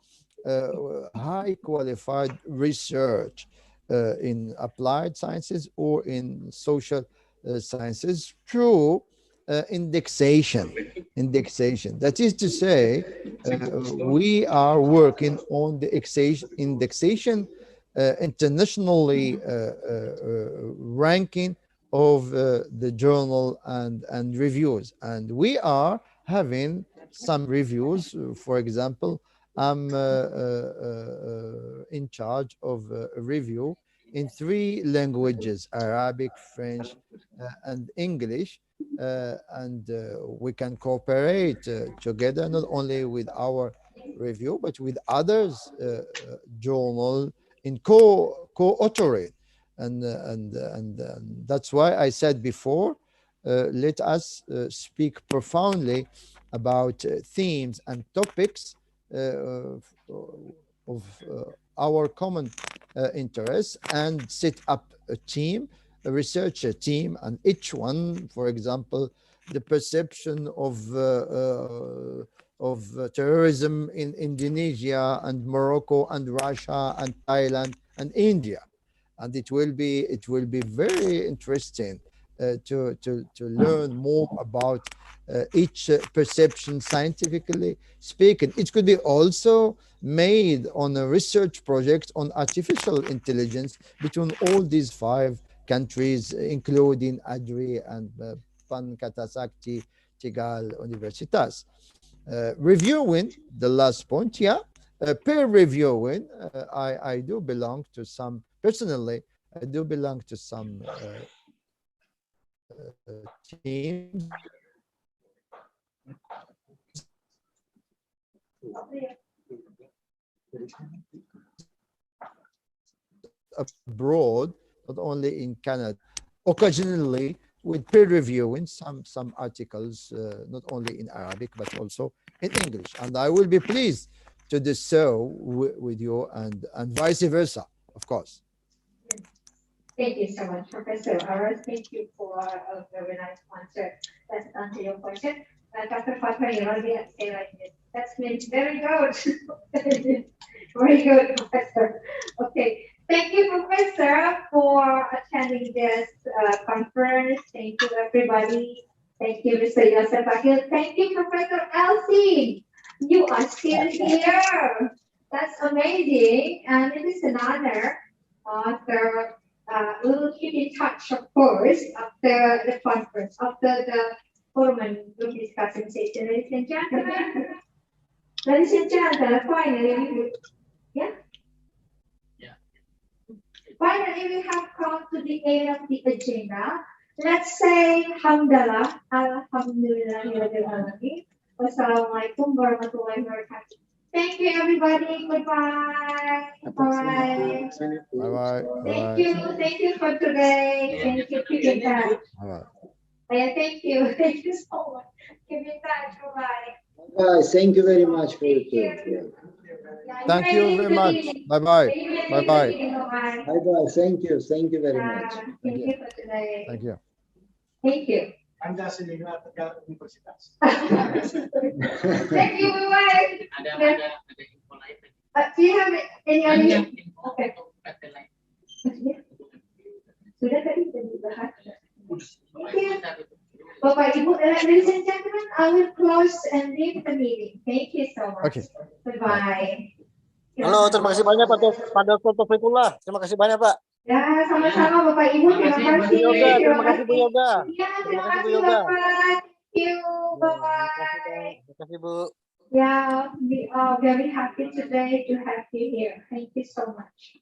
high qualified research in applied sciences or in social sciences through indexation. That is to say, we are working on the indexation internationally ranking of the journal and reviews. And we are having some reviews. For example, I'm in charge of a review in 3 languages: Arabic, French, and English. And we can cooperate together, not only with our review, but with others journal in co-authoring. And that's why I said before, let us speak profoundly about themes and topics of our common interests, and set up a team, a researcher team, and each one, for example, the perception of terrorism in Indonesia and Morocco and Russia and Thailand and India. And it will be very interesting to learn more about each perception, scientifically speaking. It could be also made on a research project on artificial intelligence between all these 5 countries, including ADRI and Pankata Tigal Universitas. Reviewing, the last point, yeah, peer reviewing. I do belong to some, personally, I do belong to some teams abroad, not only in Canada, occasionally with peer reviewing some articles, not only in Arabic, but also in English. And I will be pleased to do so with you, and vice versa, of course. Thank you so much, Professor Aras. Thank you for a very nice answer. Let's answer your question. Dr. Fatma, you want to say like this? That's been very good. Very good, Professor. Okay. Thank you, Professor, for attending this conference. Thank you, everybody. Thank you, Mr. Yosef Akil. Thank you, Professor Elsie. You are still here. That's amazing. And it is an honor. We will keep in touch, of course, after the conference, after the forum and group discussion session. Ladies and gentlemen, finally, finally, we have come to the end of the agenda. Let's say Hamdalah, Alhamdulillah, Wassalamualaikum warahmatullahi wabarakatuh. Thank you, everybody. Goodbye. Bye. Bye-bye. Thank you for today. Thank you. Keep in touch. Thank you. Thank you so much. Keep in touch. Bye-bye. Bye. Thank you very much for your time. Thank you very much. Bye-bye. Bye-bye. Bye-bye. Thank you. Thank you very much. Thank you for today. Thank you. Thank you. Anda senior Tegal Universitas. Thank you. Bye-bye. Do you have any other? Okay. Sudah tadi dibahas. Thank you. Bapak, Ibu, ladies and gentlemen, I will close and leave the meeting. Thank you so much. Okay. Goodbye. Halo, terima kasih banyak Pak Dr. Taufikullah. Terima kasih banyak, Pak. Ya, sama-sama Bapak Ibu. Terima kasih. Terima kasih Bu Yoga. Ya, Terima kasih Bu kasih Yoga. Bapak. Thank you. Bye-bye. Terima kasih Bu. Yeah, we are very happy today to have you here. Thank you so much.